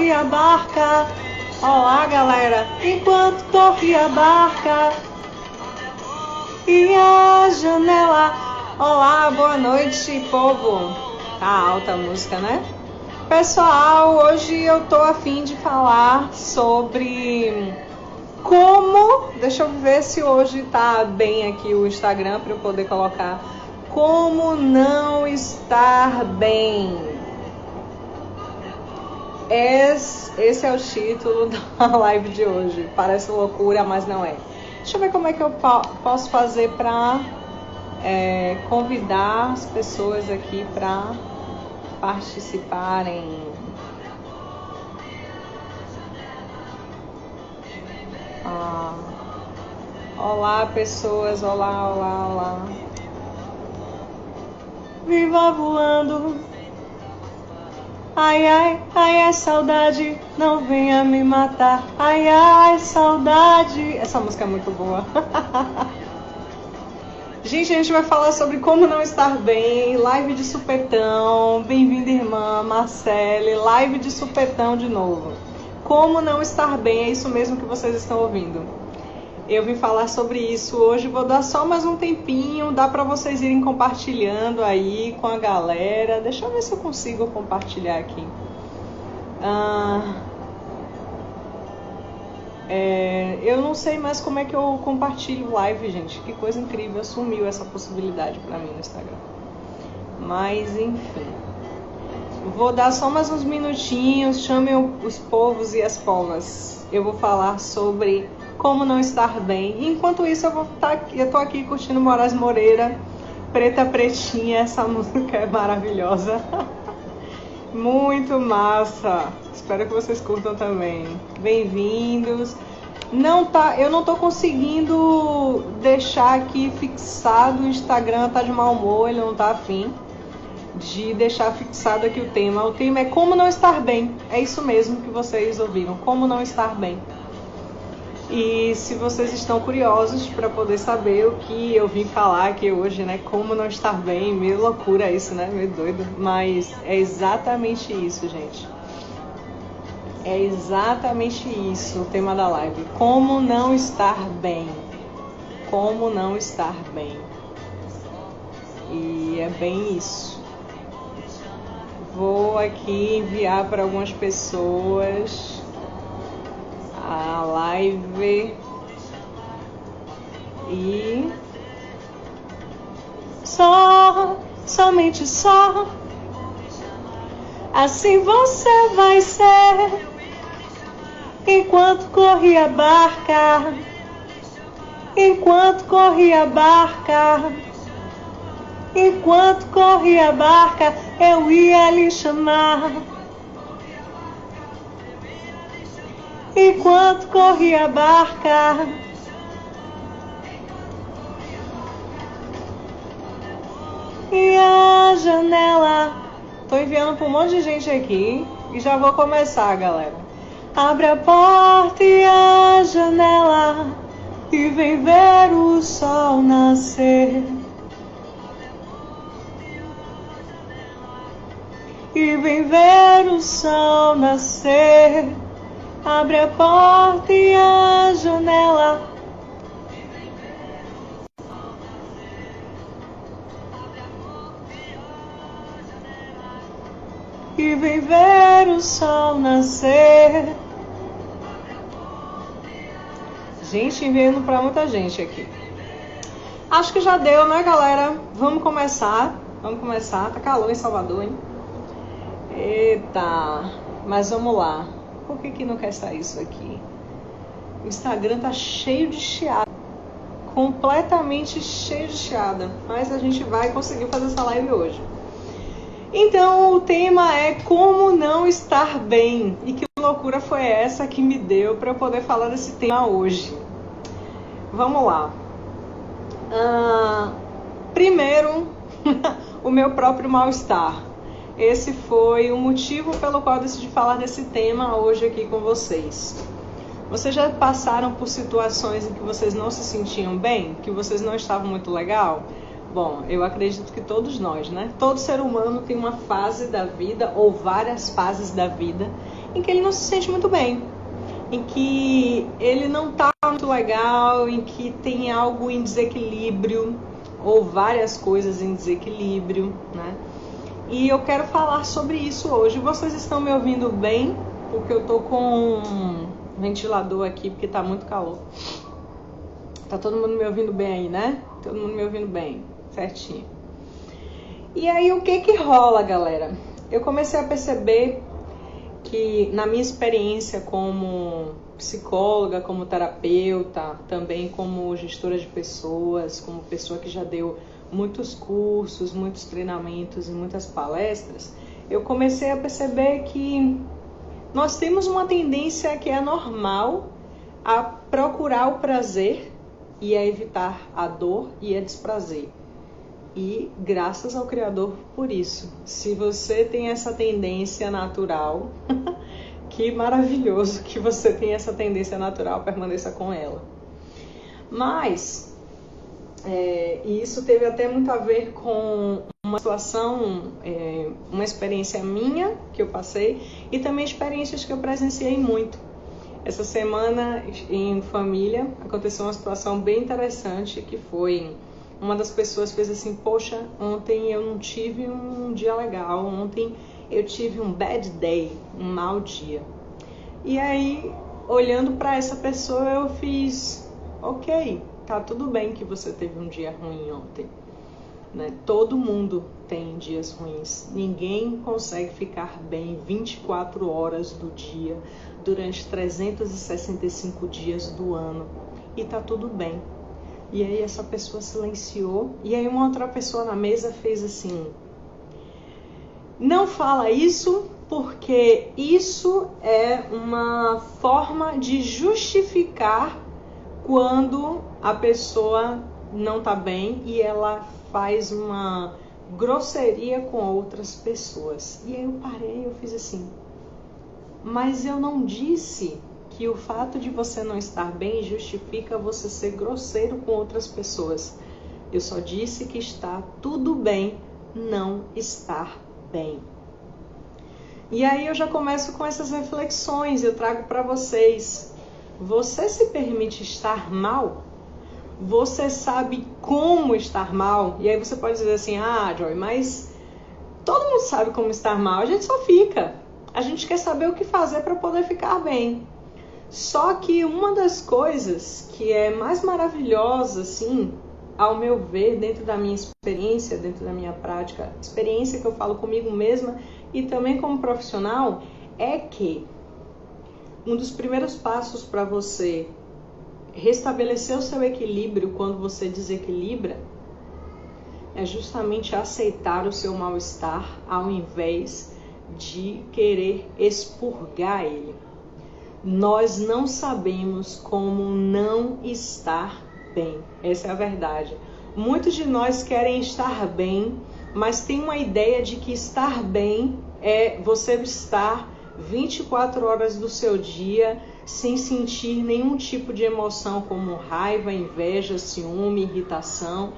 corre a barca. Olá, galera. Enquanto corre a barca e a janela. Olá, boa noite, povo. Tá alta a música, né? Pessoal, hoje eu tô a fim de falar sobre como... Deixa eu ver se hoje tá bem aqui o Instagram para eu poder colocar. Como não estar bem. Esse é o título da live de hoje. Parece loucura, mas não é. Deixa eu ver como é que eu posso fazer para convidar as pessoas aqui para participarem. Olá, pessoas. Olá, olá, olá. Viva voando. Ai, ai, ai, saudade, não venha me matar. Ai, ai, saudade. Essa música é muito boa. Gente, a gente vai falar sobre como não estar bem. Live de supetão. Bem-vinda, irmã Marcele. Live de supetão de novo. Como não estar bem, é isso mesmo que vocês estão ouvindo. Eu vim falar sobre isso hoje, vou dar só mais um tempinho, dá para vocês irem compartilhando aí com a galera. Deixa eu ver se eu consigo compartilhar aqui. Eu não sei mais como é que eu compartilho live, gente. Que coisa incrível, sumiu essa possibilidade para mim no Instagram. Mas, enfim. Vou dar só mais uns minutinhos, chamem os povos e as povas. Eu vou falar sobre... como não estar bem. Enquanto isso, eu tô aqui curtindo Moraes Moreira, Preta Pretinha. Essa música é maravilhosa. Muito massa. Espero que vocês curtam também. Bem-vindos. Eu não tô conseguindo deixar aqui fixado. O Instagram tá de mau humor, ele não tá afim de deixar fixado aqui o tema. O tema é como não estar bem. É isso mesmo que vocês ouviram. Como não estar bem. E se vocês estão curiosos para poder saber o que eu vim falar aqui hoje, né? Como não estar bem, meio loucura isso, né? Meio doido. Mas é exatamente isso, gente. É exatamente isso o tema da live. Como não estar bem. Como não estar bem. E é bem isso. Vou aqui enviar para algumas pessoas a live e somente só assim você vai ser. Enquanto corria a barca, enquanto corria a barca, enquanto corria a barca, eu ia lhe chamar. Enquanto corria a barca, e a janela. Tô enviando para um monte de gente aqui e já vou começar, galera. Abre a porta e a janela e vem ver o sol nascer. E vem ver o sol nascer. Abre a porta e a janela. E vem ver o sol nascer. Gente, enviando para muita gente aqui. Acho que já deu, né, galera? Vamos começar. Vamos começar. Tá calor em Salvador, hein? Eita. Mas vamos lá. Por que não quer sair isso aqui? O Instagram tá cheio de chiada. Completamente cheio de chiada. Mas a gente vai conseguir fazer essa live hoje. Então, o tema é como não estar bem. E que loucura foi essa que me deu para eu poder falar desse tema hoje? Vamos lá. Primeiro, o meu próprio mal-estar. Esse foi o motivo pelo qual eu decidi falar desse tema hoje aqui com vocês. Vocês já passaram por situações em que vocês não se sentiam bem? Que vocês não estavam muito legal? Bom, eu acredito que todos nós, né? Todo ser humano tem uma fase da vida ou várias fases da vida em que ele não se sente muito bem, em que ele não está muito legal, em que tem algo em desequilíbrio, ou várias coisas em desequilíbrio, né? E eu quero falar sobre isso hoje. Vocês estão me ouvindo bem? Porque eu tô com um ventilador aqui, porque tá muito calor. Tá todo mundo me ouvindo bem aí, né? Todo mundo me ouvindo bem, certinho. E aí, o que rola, galera? Eu comecei a perceber que na minha experiência como psicóloga, como terapeuta, também como gestora de pessoas, como pessoa que já deu muitos cursos, muitos treinamentos e muitas palestras, eu comecei a perceber que nós temos uma tendência que é normal a procurar o prazer e a evitar a dor e a desprazer. E graças ao Criador por isso. Se você tem essa tendência natural, que maravilhoso que você tem essa tendência natural, permaneça com ela. Mas, e isso teve até muito a ver com uma situação, uma experiência minha que eu passei e também experiências que eu presenciei muito. Essa semana, em família, aconteceu uma situação bem interessante que foi... Uma das pessoas fez assim, poxa, ontem eu não tive um dia legal, ontem eu tive um bad day, um mau dia. E aí, olhando para essa pessoa, eu fiz, ok, tá tudo bem que você teve um dia ruim ontem. Né? Todo mundo tem dias ruins, ninguém consegue ficar bem 24 horas do dia, durante 365 dias do ano, e tá tudo bem. E aí essa pessoa silenciou, e aí uma outra pessoa na mesa fez assim, não fala isso porque isso é uma forma de justificar quando a pessoa não tá bem e ela faz uma grosseria com outras pessoas. E aí eu parei, eu fiz assim, mas eu não disse que o fato de você não estar bem justifica você ser grosseiro com outras pessoas. Eu só disse que está tudo bem não estar bem. E aí eu já começo com essas reflexões, eu trago para vocês. Você se permite estar mal? Você sabe como estar mal? E aí você pode dizer assim, Joy, mas todo mundo sabe como estar mal, a gente só fica. A gente quer saber o que fazer para poder ficar bem. Só que uma das coisas que é mais maravilhosa, assim, ao meu ver, dentro da minha experiência, dentro da minha prática, experiência que eu falo comigo mesma e também como profissional, é que um dos primeiros passos para você restabelecer o seu equilíbrio quando você desequilibra é justamente aceitar o seu mal-estar ao invés de querer expurgar ele. Nós não sabemos como não estar bem. Essa é a verdade. Muitos de nós querem estar bem, mas tem uma ideia de que estar bem é você estar 24 horas do seu dia sem sentir nenhum tipo de emoção como raiva, inveja, ciúme, irritação.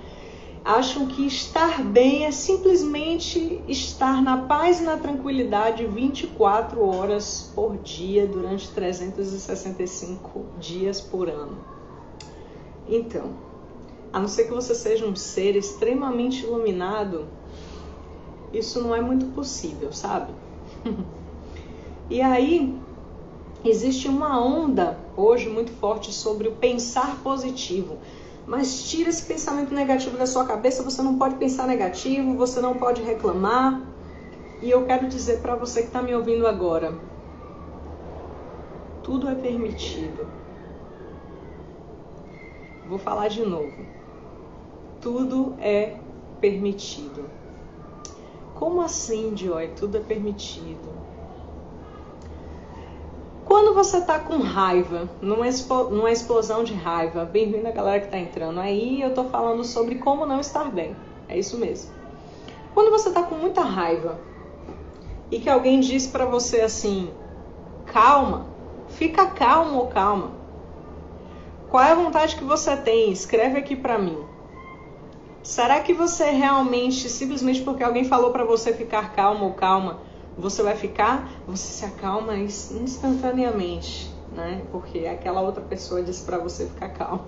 Acham que estar bem é simplesmente estar na paz e na tranquilidade 24 horas por dia durante 365 dias por ano. Então, a não ser que você seja um ser extremamente iluminado, isso não é muito possível, sabe? E aí, existe uma onda hoje muito forte sobre o pensar positivo. Mas tira esse pensamento negativo da sua cabeça, você não pode pensar negativo, você não pode reclamar. E eu quero dizer para você que está me ouvindo agora, tudo é permitido. Vou falar de novo. Tudo é permitido. Como assim, Joy? Tudo é permitido. Quando você está com raiva, numa explosão de raiva, bem-vindo a galera que está entrando aí, eu estou falando sobre como não estar bem. É isso mesmo. Quando você está com muita raiva e que alguém diz para você assim, calma, fica calmo ou calma. Qual é a vontade que você tem? Escreve aqui para mim. Será que você realmente, simplesmente porque alguém falou para você ficar calmo ou calma, você vai ficar, você se acalma instantaneamente, né? Porque aquela outra pessoa disse para você ficar calmo.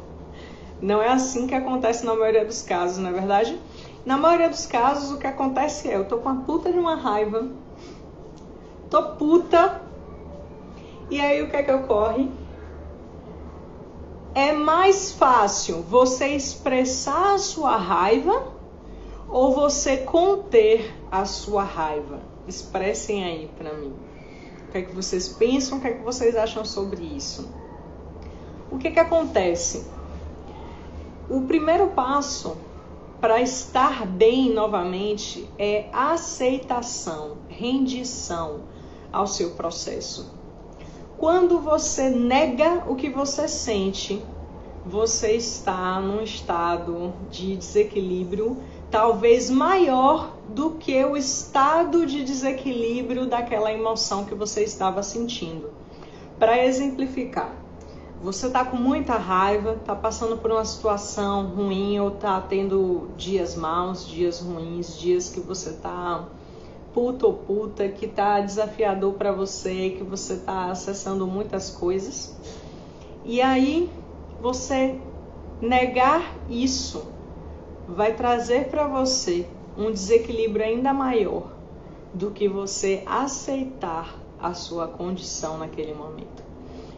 Não é assim que acontece na maioria dos casos, não é verdade? Na maioria dos casos, o que acontece é, eu tô com a puta de uma raiva, tô puta, e aí o que é que ocorre? É mais fácil você expressar a sua raiva ou você conter a sua raiva? Expressem aí pra mim. O que é que vocês pensam? O que é que vocês acham sobre isso? O que é que acontece? O primeiro passo para estar bem novamente é aceitação, rendição ao seu processo. Quando você nega o que você sente, você está num estado de desequilíbrio talvez maior do que o estado de desequilíbrio daquela emoção que você estava sentindo. Para exemplificar, você está com muita raiva, está passando por uma situação ruim ou está tendo dias maus, dias ruins, dias que você está puto ou puta, que tá desafiador para você, que você tá acessando muitas coisas. E aí, você negar isso vai trazer para você um desequilíbrio ainda maior do que você aceitar a sua condição naquele momento.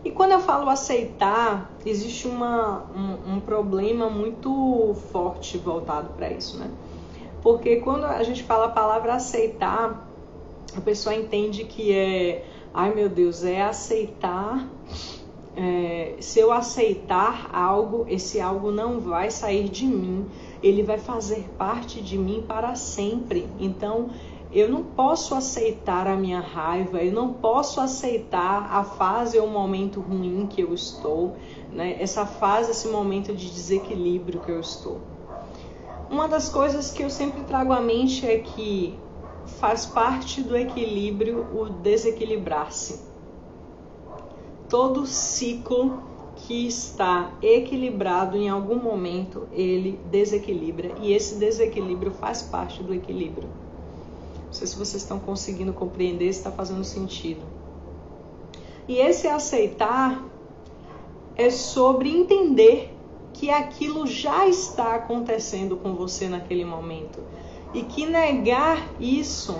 E quando eu falo aceitar, existe um problema muito forte voltado para isso, né? Porque quando a gente fala a palavra aceitar, a pessoa entende que é, ai meu Deus, é aceitar, se eu aceitar algo, esse algo não vai sair de mim, ele vai fazer parte de mim para sempre. Então, eu não posso aceitar a minha raiva, eu não posso aceitar a fase ou o momento ruim que eu estou, né? Essa fase, esse momento de desequilíbrio que eu estou. Uma das coisas que eu sempre trago à mente é que faz parte do equilíbrio o desequilibrar-se. Todo ciclo que está equilibrado em algum momento, ele desequilibra. E esse desequilíbrio faz parte do equilíbrio. Não sei se vocês estão conseguindo compreender, se está fazendo sentido. E esse aceitar é sobre entender que aquilo já está acontecendo com você naquele momento. E que negar isso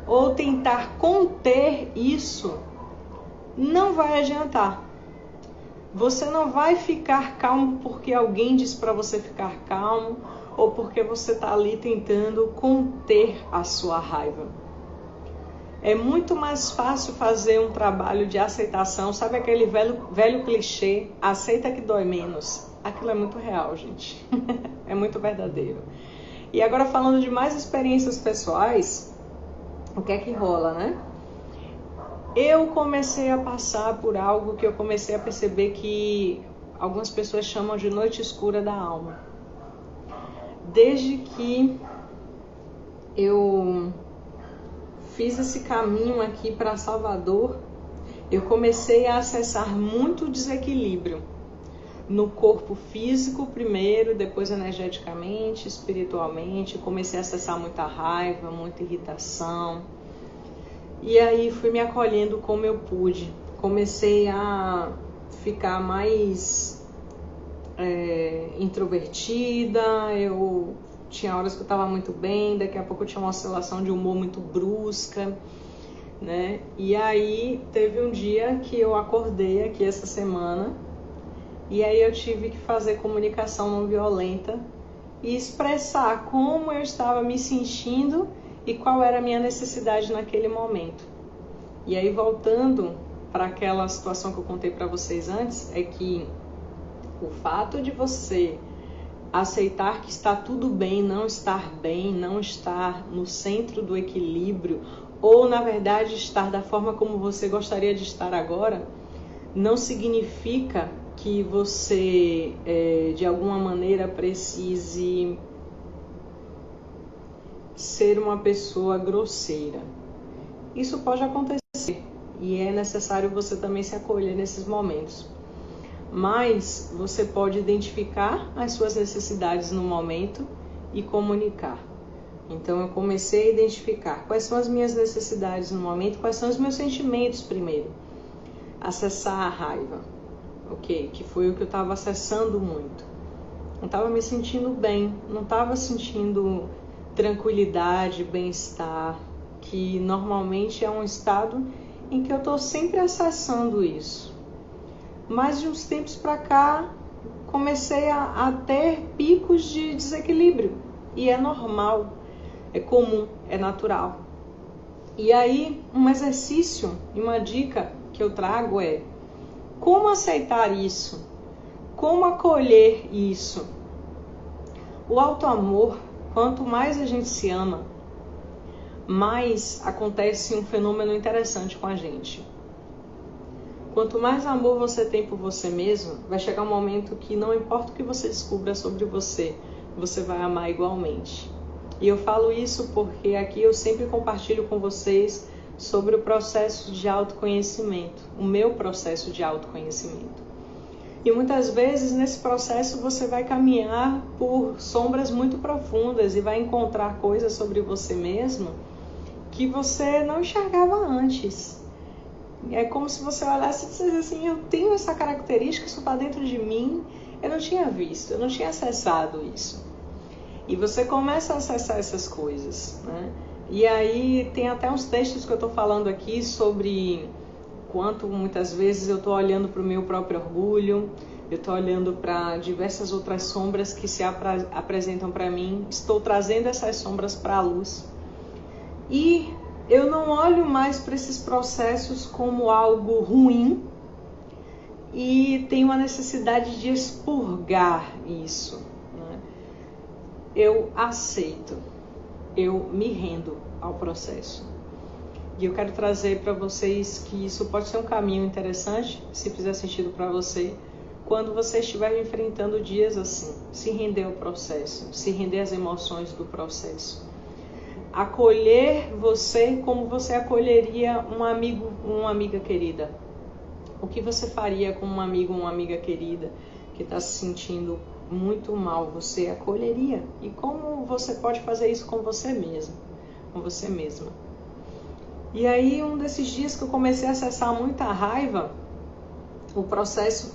ou tentar conter isso não vai adiantar. Você não vai ficar calmo porque alguém disse para você ficar calmo ou porque você está ali tentando conter a sua raiva. É muito mais fácil fazer um trabalho de aceitação, sabe aquele velho clichê, aceita que dói menos. Aquilo é muito real, gente. É muito verdadeiro. E agora falando de mais experiências pessoais, o que é que rola, né? Eu comecei a passar por algo que eu comecei a perceber que algumas pessoas chamam de noite escura da alma. Desde que eu fiz esse caminho aqui para Salvador, eu comecei a acessar muito desequilíbrio no corpo físico primeiro, depois energeticamente, espiritualmente. Comecei a acessar muita raiva, muita irritação. E aí fui me acolhendo como eu pude. Comecei a ficar mais introvertida, eu tinha horas que eu estava muito bem, daqui a pouco eu tinha uma oscilação de humor muito brusca, né? E aí teve um dia que eu acordei aqui essa semana e aí eu tive que fazer comunicação não violenta e expressar como eu estava me sentindo e qual era a minha necessidade naquele momento. E aí voltando para aquela situação que eu contei para vocês antes, é que o fato de você aceitar que está tudo bem, não estar no centro do equilíbrio, ou na verdade estar da forma como você gostaria de estar agora, não significa que você de alguma maneira precise ser uma pessoa grosseira. Isso pode acontecer e é necessário você também se acolher nesses momentos. Mas você pode identificar as suas necessidades no momento e comunicar. Então eu comecei a identificar quais são as minhas necessidades no momento, quais são os meus sentimentos primeiro. Acessar a raiva, ok? Que foi o que eu estava acessando muito. Não estava me sentindo bem, não estava sentindo tranquilidade, bem-estar, que normalmente é um estado em que eu estou sempre acessando isso. Mas de uns tempos para cá, comecei a ter picos de desequilíbrio. E é normal, é comum, é natural. E aí, um exercício e uma dica que eu trago é como aceitar isso, como acolher isso. O auto-amor, quanto mais a gente se ama, mais acontece um fenômeno interessante com a gente. Quanto mais amor você tem por você mesmo, vai chegar um momento que não importa o que você descubra sobre você, você vai amar igualmente. E eu falo isso porque aqui eu sempre compartilho com vocês sobre o processo de autoconhecimento, o meu processo de autoconhecimento. E muitas vezes nesse processo você vai caminhar por sombras muito profundas e vai encontrar coisas sobre você mesmo que você não enxergava antes. É como se você olhasse e dissesse assim, eu tenho essa característica, isso está dentro de mim, eu não tinha visto, eu não tinha acessado isso. E você começa a acessar essas coisas, né? E aí tem até uns textos que eu estou falando aqui sobre quanto muitas vezes eu estou olhando para o meu próprio orgulho, eu estou olhando para diversas outras sombras que se apresentam para mim, estou trazendo essas sombras para a luz. E eu não olho mais para esses processos como algo ruim e tenho a necessidade de expurgar isso, né? Eu aceito, eu me rendo ao processo. E eu quero trazer para vocês que isso pode ser um caminho interessante, se fizer sentido para você, quando você estiver enfrentando dias assim, se render ao processo, se render às emoções do processo. Acolher você como você acolheria um amigo, uma amiga querida. O que você faria com um amigo ou uma amiga querida que está se sentindo muito mal? Você acolheria. E como você pode fazer isso com você mesmo, com você mesma? E aí, um desses dias que eu comecei a acessar muita raiva, o processo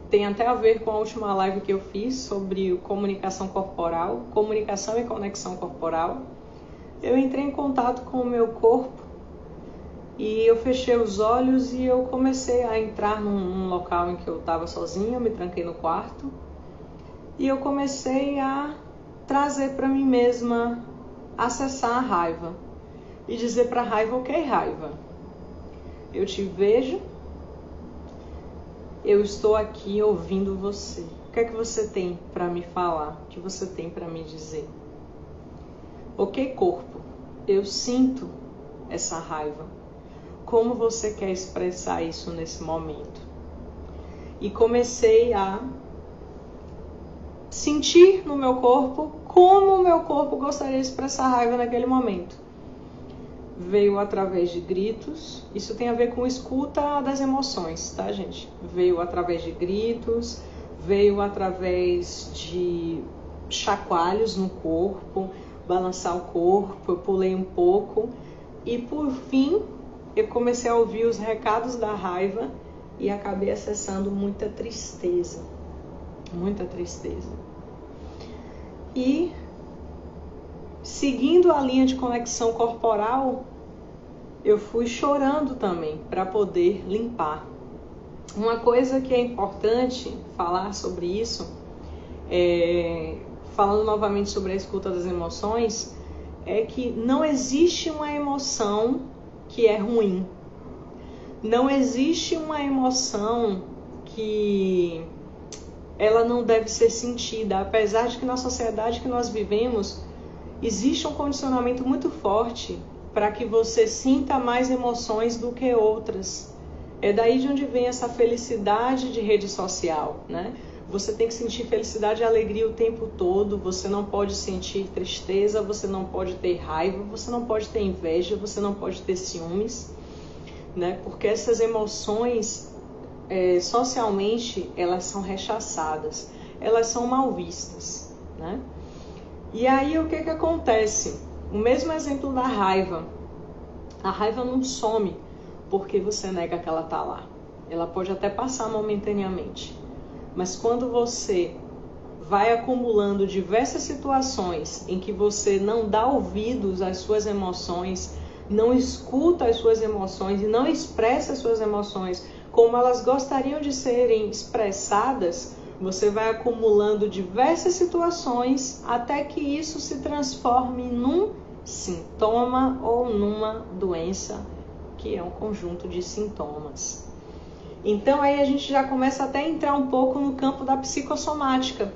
tem até a ver com a última live que eu fiz sobre comunicação corporal, comunicação e conexão corporal. Eu entrei em contato com o meu corpo e eu fechei os olhos e eu comecei a entrar num local em que eu estava sozinha, eu me tranquei no quarto e eu comecei a trazer para mim mesma, acessar a raiva e dizer para a raiva, ok, raiva, eu te vejo, eu estou aqui ouvindo você. O que é que você tem para me falar? O que você tem para me dizer? Ok, corpo, eu sinto essa raiva. Como você quer expressar isso nesse momento? E comecei a sentir no meu corpo como o meu corpo gostaria de expressar raiva naquele momento. Veio através de gritos, isso tem a ver com escuta das emoções, tá, gente? Veio através de gritos, veio através de chacoalhos no corpo, balançar o corpo, eu pulei um pouco e por fim eu comecei a ouvir os recados da raiva e acabei acessando muita tristeza, muita tristeza. E seguindo a linha de conexão corporal, eu fui chorando também para poder limpar. Uma coisa que é importante falar sobre isso, falando novamente sobre a escuta das emoções, é que não existe uma emoção que é ruim. Não existe uma emoção que ela não deve ser sentida, apesar de que na sociedade que nós vivemos existe um condicionamento muito forte para que você sinta mais emoções do que outras. É daí de onde vem essa felicidade de rede social, né? Você tem que sentir felicidade e alegria o tempo todo, você não pode sentir tristeza, você não pode ter raiva, você não pode ter inveja, você não pode ter ciúmes, né? Porque essas emoções, socialmente, elas são rechaçadas, elas são mal vistas, né? E aí o que que acontece? O mesmo exemplo da raiva. A raiva não some porque você nega que ela tá lá. Ela pode até passar momentaneamente. Mas quando você vai acumulando diversas situações em que você não dá ouvidos às suas emoções, não escuta as suas emoções e não expressa as suas emoções como elas gostariam de serem expressadas, você vai acumulando diversas situações até que isso se transforme num sintoma ou numa doença, que é um conjunto de sintomas. Então aí a gente já começa até a entrar um pouco no campo da psicossomática.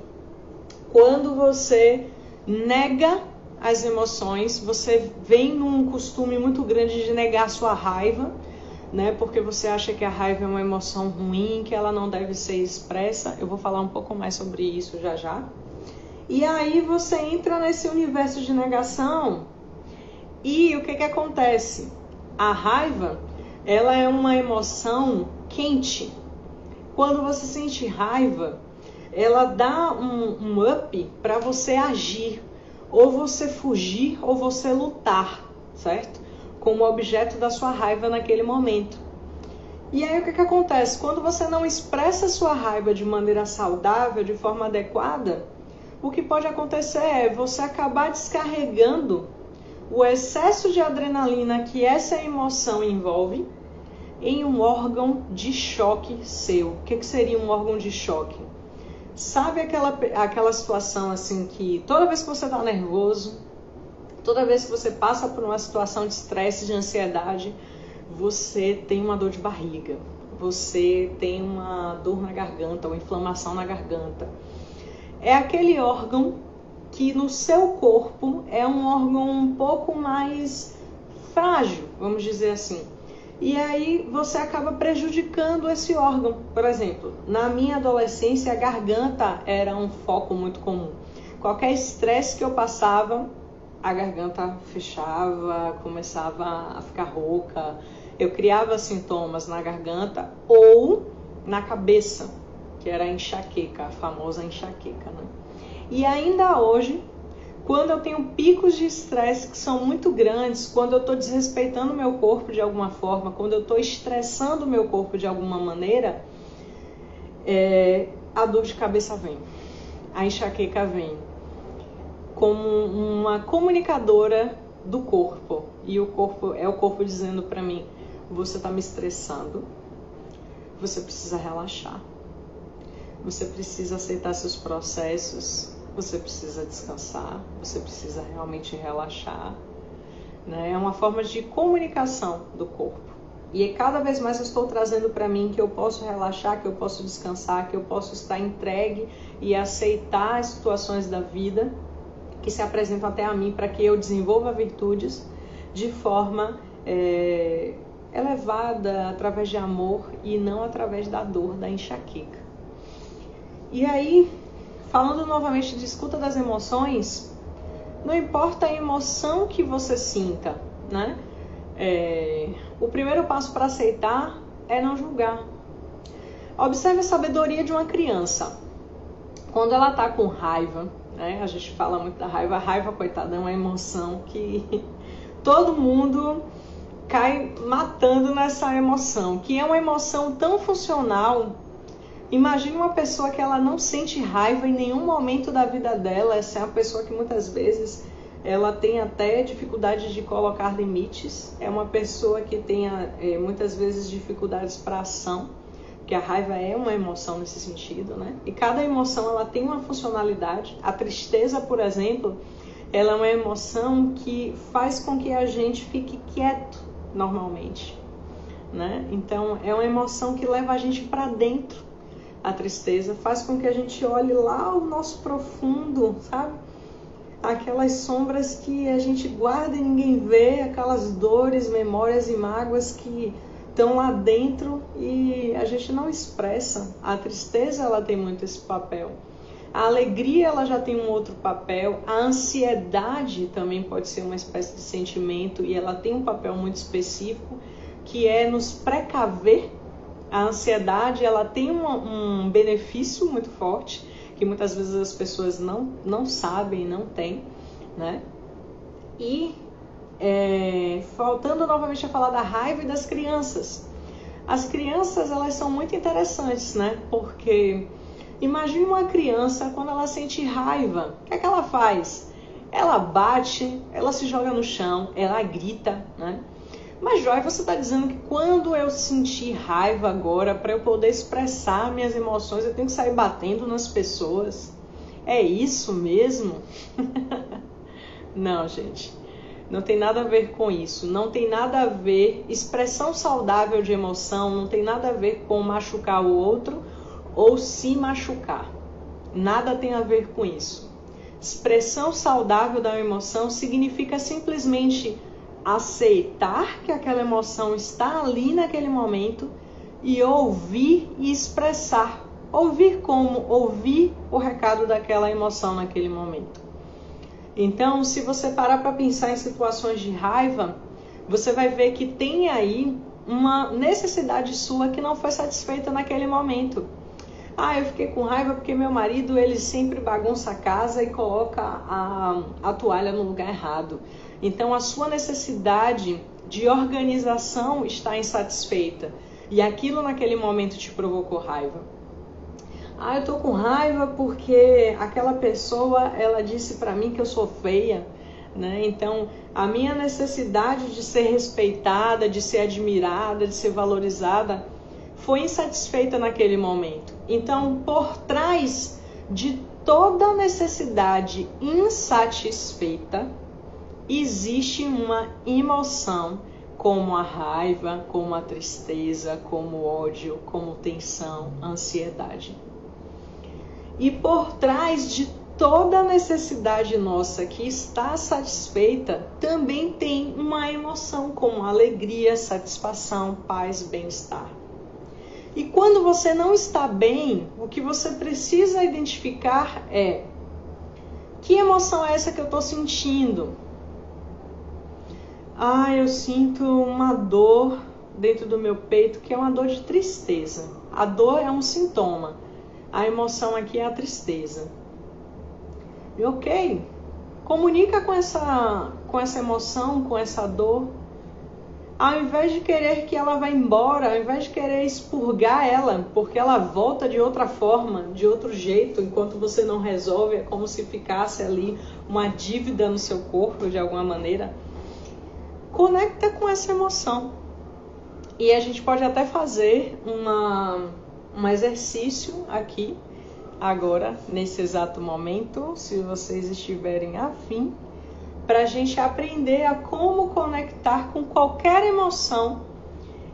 Quando você nega as emoções, você vem num costume muito grande de negar a sua raiva, né? Porque você acha que a raiva é uma emoção ruim, que ela não deve ser expressa. Eu vou falar um pouco mais sobre isso já já. E aí você entra nesse universo de negação e o que que acontece? A raiva, ela é uma emoção quente. Quando você sente raiva, ela dá um up para você agir, ou você fugir, ou você lutar, certo? Como objeto da sua raiva naquele momento. E aí o que que acontece? Quando você não expressa a sua raiva de maneira saudável, de forma adequada, o que pode acontecer é você acabar descarregando o excesso de adrenalina que essa emoção envolve em um órgão de choque seu. O que que seria um órgão de choque? Sabe aquela situação assim que toda vez que você está nervoso, toda vez que você passa por uma situação de estresse, de ansiedade, você tem uma dor de barriga, você tem uma dor na garganta, uma inflamação na garganta. É aquele órgão que no seu corpo é um órgão um pouco mais frágil, vamos dizer assim. E aí você acaba prejudicando esse órgão. Por exemplo, na minha adolescência a garganta era um foco muito comum. Qualquer estresse que eu passava, a garganta fechava, começava a ficar rouca. Eu criava sintomas na garganta ou na cabeça, que era a enxaqueca, a famosa enxaqueca, né? E ainda hoje, quando eu tenho picos de estresse que são muito grandes, quando eu estou desrespeitando o meu corpo de alguma forma, quando eu estou estressando o meu corpo de alguma maneira, a dor de cabeça vem, a enxaqueca vem, como uma comunicadora do corpo. E o corpo é o corpo dizendo para mim, você está me estressando, você precisa relaxar, você precisa aceitar seus processos, você precisa descansar, você precisa realmente relaxar, né? É uma forma de comunicação do corpo. E cada vez mais eu estou trazendo para mim que eu posso relaxar, que eu posso descansar, que eu posso estar entregue e aceitar as situações da vida que se apresentam até a mim para que eu desenvolva virtudes de forma elevada, através de amor e não através da dor, da enxaqueca. E aí, falando novamente de escuta das emoções, não importa a emoção que você sinta, né? O primeiro passo para aceitar é não julgar. Observe a sabedoria de uma criança. Quando ela está com raiva, né? A gente fala muito da raiva. A raiva, coitada, é uma emoção que todo mundo cai matando nessa emoção, que é uma emoção tão funcional. Imagine uma pessoa que ela não sente raiva em nenhum momento da vida dela. Essa é uma pessoa que muitas vezes ela tem até dificuldade de colocar limites. É uma pessoa que tem muitas vezes dificuldades para ação, porque a raiva é uma emoção nesse sentido, né? E cada emoção ela tem uma funcionalidade. A tristeza, por exemplo, ela é uma emoção que faz com que a gente fique quieto normalmente, né? Então é uma emoção que leva a gente para dentro. A tristeza faz com que a gente olhe lá ao nosso profundo, sabe? Aquelas sombras que a gente guarda e ninguém vê, aquelas dores, memórias e mágoas que estão lá dentro e a gente não expressa. A tristeza, ela tem muito esse papel. A alegria, ela já tem um outro papel. A ansiedade também pode ser uma espécie de sentimento e ela tem um papel muito específico, que é nos precaver. A ansiedade, ela tem um benefício muito forte, que muitas vezes as pessoas não sabem, não têm, né? E faltando novamente a falar da raiva e das crianças. As crianças, elas são muito interessantes, né? Porque imagine uma criança, quando ela sente raiva, o que é que ela faz? Ela bate, ela se joga no chão, ela grita, né? Mas, Joy, você está dizendo que quando eu sentir raiva agora, para eu poder expressar minhas emoções, eu tenho que sair batendo nas pessoas? É isso mesmo? Não, gente. Não tem nada a ver com isso. Não tem nada a ver, expressão saudável de emoção, não tem nada a ver com machucar o outro ou se machucar. Nada tem a ver com isso. Expressão saudável da emoção significa simplesmente aceitar que aquela emoção está ali naquele momento e ouvir e expressar. Ouvir como? Ouvir o recado daquela emoção naquele momento. Então, se você parar para pensar em situações de raiva, você vai ver que tem aí uma necessidade sua que não foi satisfeita naquele momento. Ah, eu fiquei com raiva porque meu marido, ele sempre bagunça a casa e coloca a toalha no lugar errado. Então, a sua necessidade de organização está insatisfeita. E aquilo naquele momento te provocou raiva. Ah, eu tô com raiva porque aquela pessoa, ela disse pra mim que eu sou feia, né? Então, a minha necessidade de ser respeitada, de ser admirada, de ser valorizada, foi insatisfeita naquele momento. Então, por trás de toda necessidade insatisfeita, existe uma emoção, como a raiva, como a tristeza, como o ódio, como tensão, ansiedade. E por trás de toda necessidade nossa que está satisfeita, também tem uma emoção como alegria, satisfação, paz, bem-estar. E quando você não está bem, o que você precisa identificar é: que emoção é essa que eu estou sentindo? Ah, eu sinto uma dor dentro do meu peito, que é uma dor de tristeza. A dor é um sintoma. A emoção aqui é a tristeza. E ok, comunica com essa emoção, com essa dor. Ao invés de querer que ela vá embora, ao invés de querer expurgar ela, porque ela volta de outra forma, de outro jeito, enquanto você não resolve, é como se ficasse ali uma dívida no seu corpo de alguma maneira. Conecta com essa emoção. E a gente pode até fazer um exercício aqui, agora, nesse exato momento, se vocês estiverem afim, para a gente aprender a como conectar com qualquer emoção,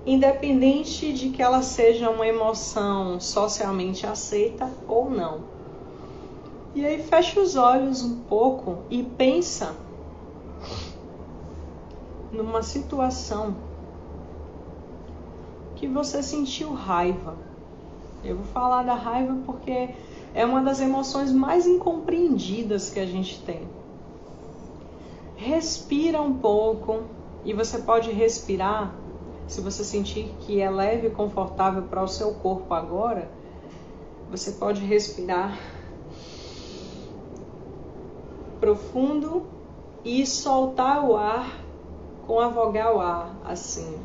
independente de que ela seja uma emoção socialmente aceita ou não. E aí fecha os olhos um pouco e pensa numa situação que você sentiu raiva. Eu vou falar da raiva porque é uma das emoções mais incompreendidas que a gente tem. Respira um pouco e você pode respirar, se você sentir que é leve e confortável para o seu corpo agora, você pode respirar profundo e soltar o ar com a vogal A, assim.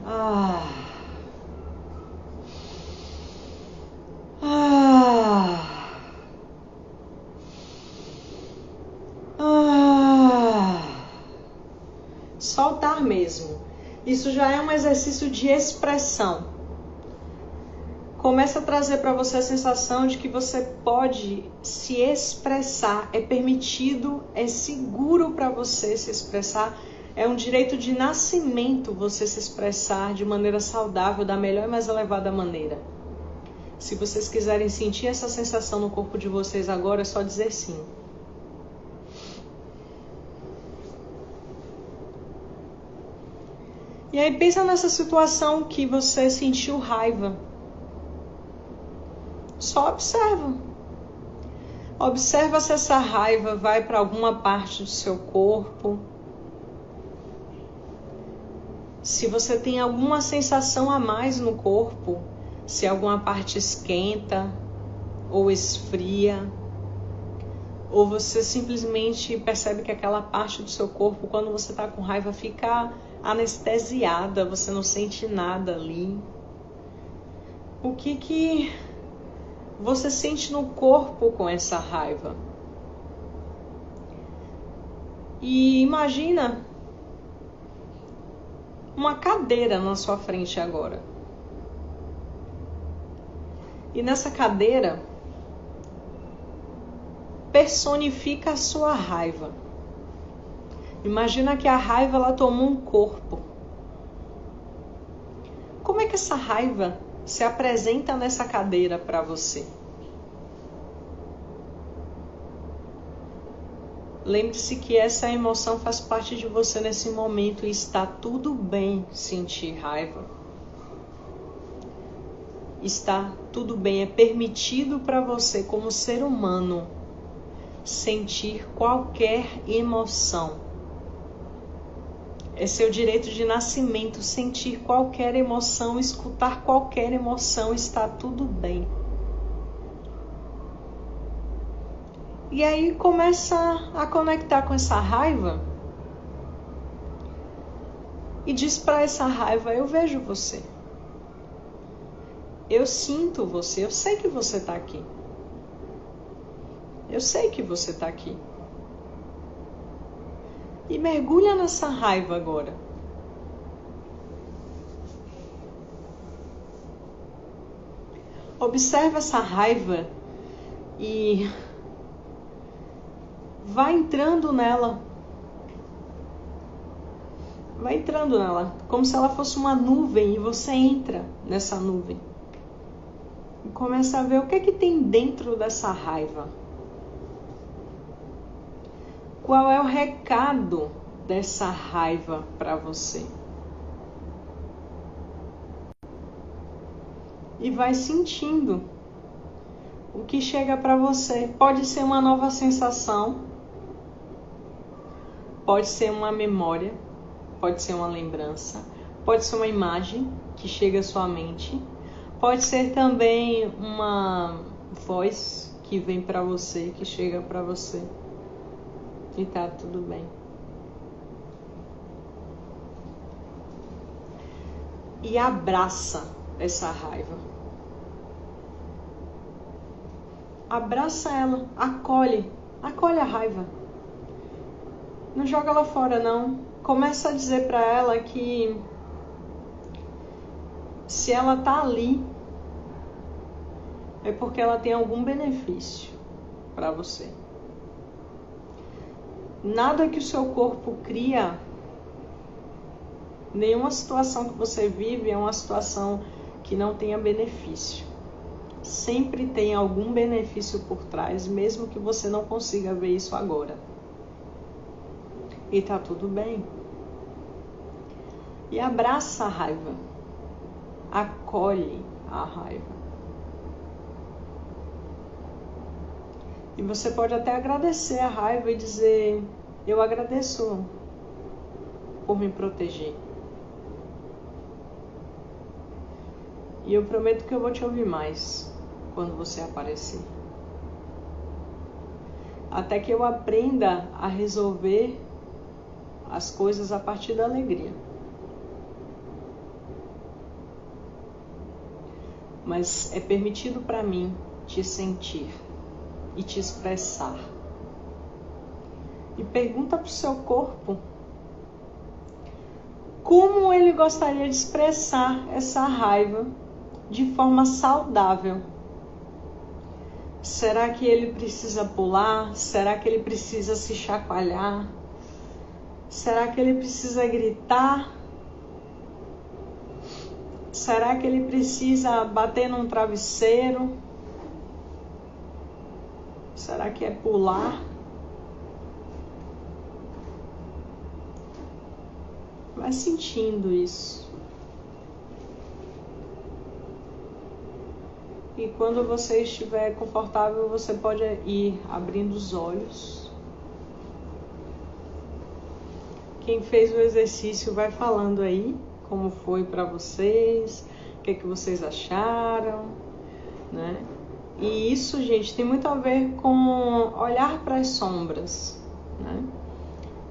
Soltar mesmo. Isso já é um exercício de expressão. Começa a trazer para você a sensação de que você pode se expressar. É permitido, é seguro para você se expressar. É um direito de nascimento você se expressar de maneira saudável, da melhor e mais elevada maneira. Se vocês quiserem sentir essa sensação no corpo de vocês agora, é só dizer sim. E aí pensa nessa situação que você sentiu raiva. Só observa. Observa se essa raiva vai para alguma parte do seu corpo. Se você tem alguma sensação a mais no corpo, se alguma parte esquenta ou esfria. Ou você simplesmente percebe que aquela parte do seu corpo, quando você está com raiva, fica anestesiada, você não sente nada ali. O que você sente no corpo com essa raiva? E imagina uma cadeira na sua frente agora. E nessa cadeira, personifica a sua raiva. Imagina que a raiva ela tomou um corpo. Como é que essa raiva se apresenta nessa cadeira para você? Lembre-se que essa emoção faz parte de você nesse momento e está tudo bem sentir raiva. Está tudo bem, é permitido para você como ser humano sentir qualquer emoção. É seu direito de nascimento sentir qualquer emoção, escutar qualquer emoção, está tudo bem. E aí começa a conectar com essa raiva e diz para essa raiva: eu vejo você. Eu sinto você, eu sei que você está aqui. Eu sei que você está aqui. E mergulha nessa raiva agora. Observa essa raiva e vai entrando nela. Vai entrando nela, como se ela fosse uma nuvem e você entra nessa nuvem. E começa a ver o que é que tem dentro dessa raiva. Qual é o recado dessa raiva para você? E vai sentindo o que chega para você. Pode ser uma nova sensação, pode ser uma memória, pode ser uma lembrança, pode ser uma imagem que chega à sua mente, pode ser também uma voz que vem para você, que chega para você. E tá tudo bem. E abraça essa raiva. Abraça ela, acolhe a raiva. Não joga ela fora não. Começa a dizer para ela que se ela tá ali é porque ela tem algum benefício para você. Nada que o seu corpo cria, nenhuma situação que você vive é uma situação que não tenha benefício. Sempre tem algum benefício por trás, mesmo que você não consiga ver isso agora. E tá tudo bem. E abraça a raiva. Acolhe a raiva. E você pode até agradecer a raiva e dizer: eu agradeço por me proteger. E eu prometo que eu vou te ouvir mais quando você aparecer. Até que eu aprenda a resolver as coisas a partir da alegria. Mas é permitido para mim te sentir e te expressar. E pergunta para o seu corpo como ele gostaria de expressar essa raiva de forma saudável. Será que ele precisa pular? Será que ele precisa se chacoalhar? Será que ele precisa gritar? Será que ele precisa bater num travesseiro? Será que é pular? Vai sentindo isso. E quando você estiver confortável, você pode ir abrindo os olhos. Quem fez o exercício vai falando aí como foi para vocês, o que é que vocês acharam, né? E isso, gente, tem muito a ver com olhar para as sombras, né?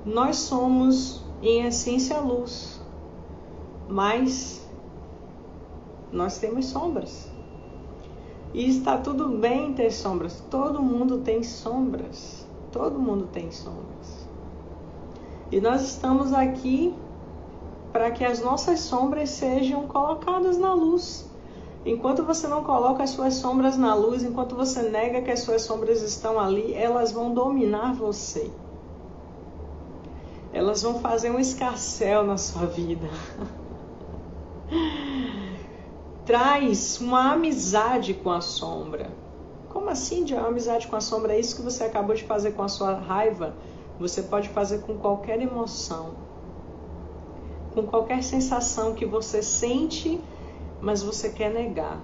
Nós somos, em essência, luz, mas nós temos sombras. E está tudo bem ter sombras. Todo mundo tem sombras. Todo mundo tem sombras. E nós estamos aqui para que as nossas sombras sejam colocadas na luz. Enquanto você não coloca as suas sombras na luz, enquanto você nega que as suas sombras estão ali, elas vão dominar você. Elas vão fazer um escarcéu na sua vida. Traz uma amizade com a sombra. Como assim, de uma amizade com a sombra? É isso que você acabou de fazer com a sua raiva? Você pode fazer com qualquer emoção, com qualquer sensação que você sente, mas você quer negar.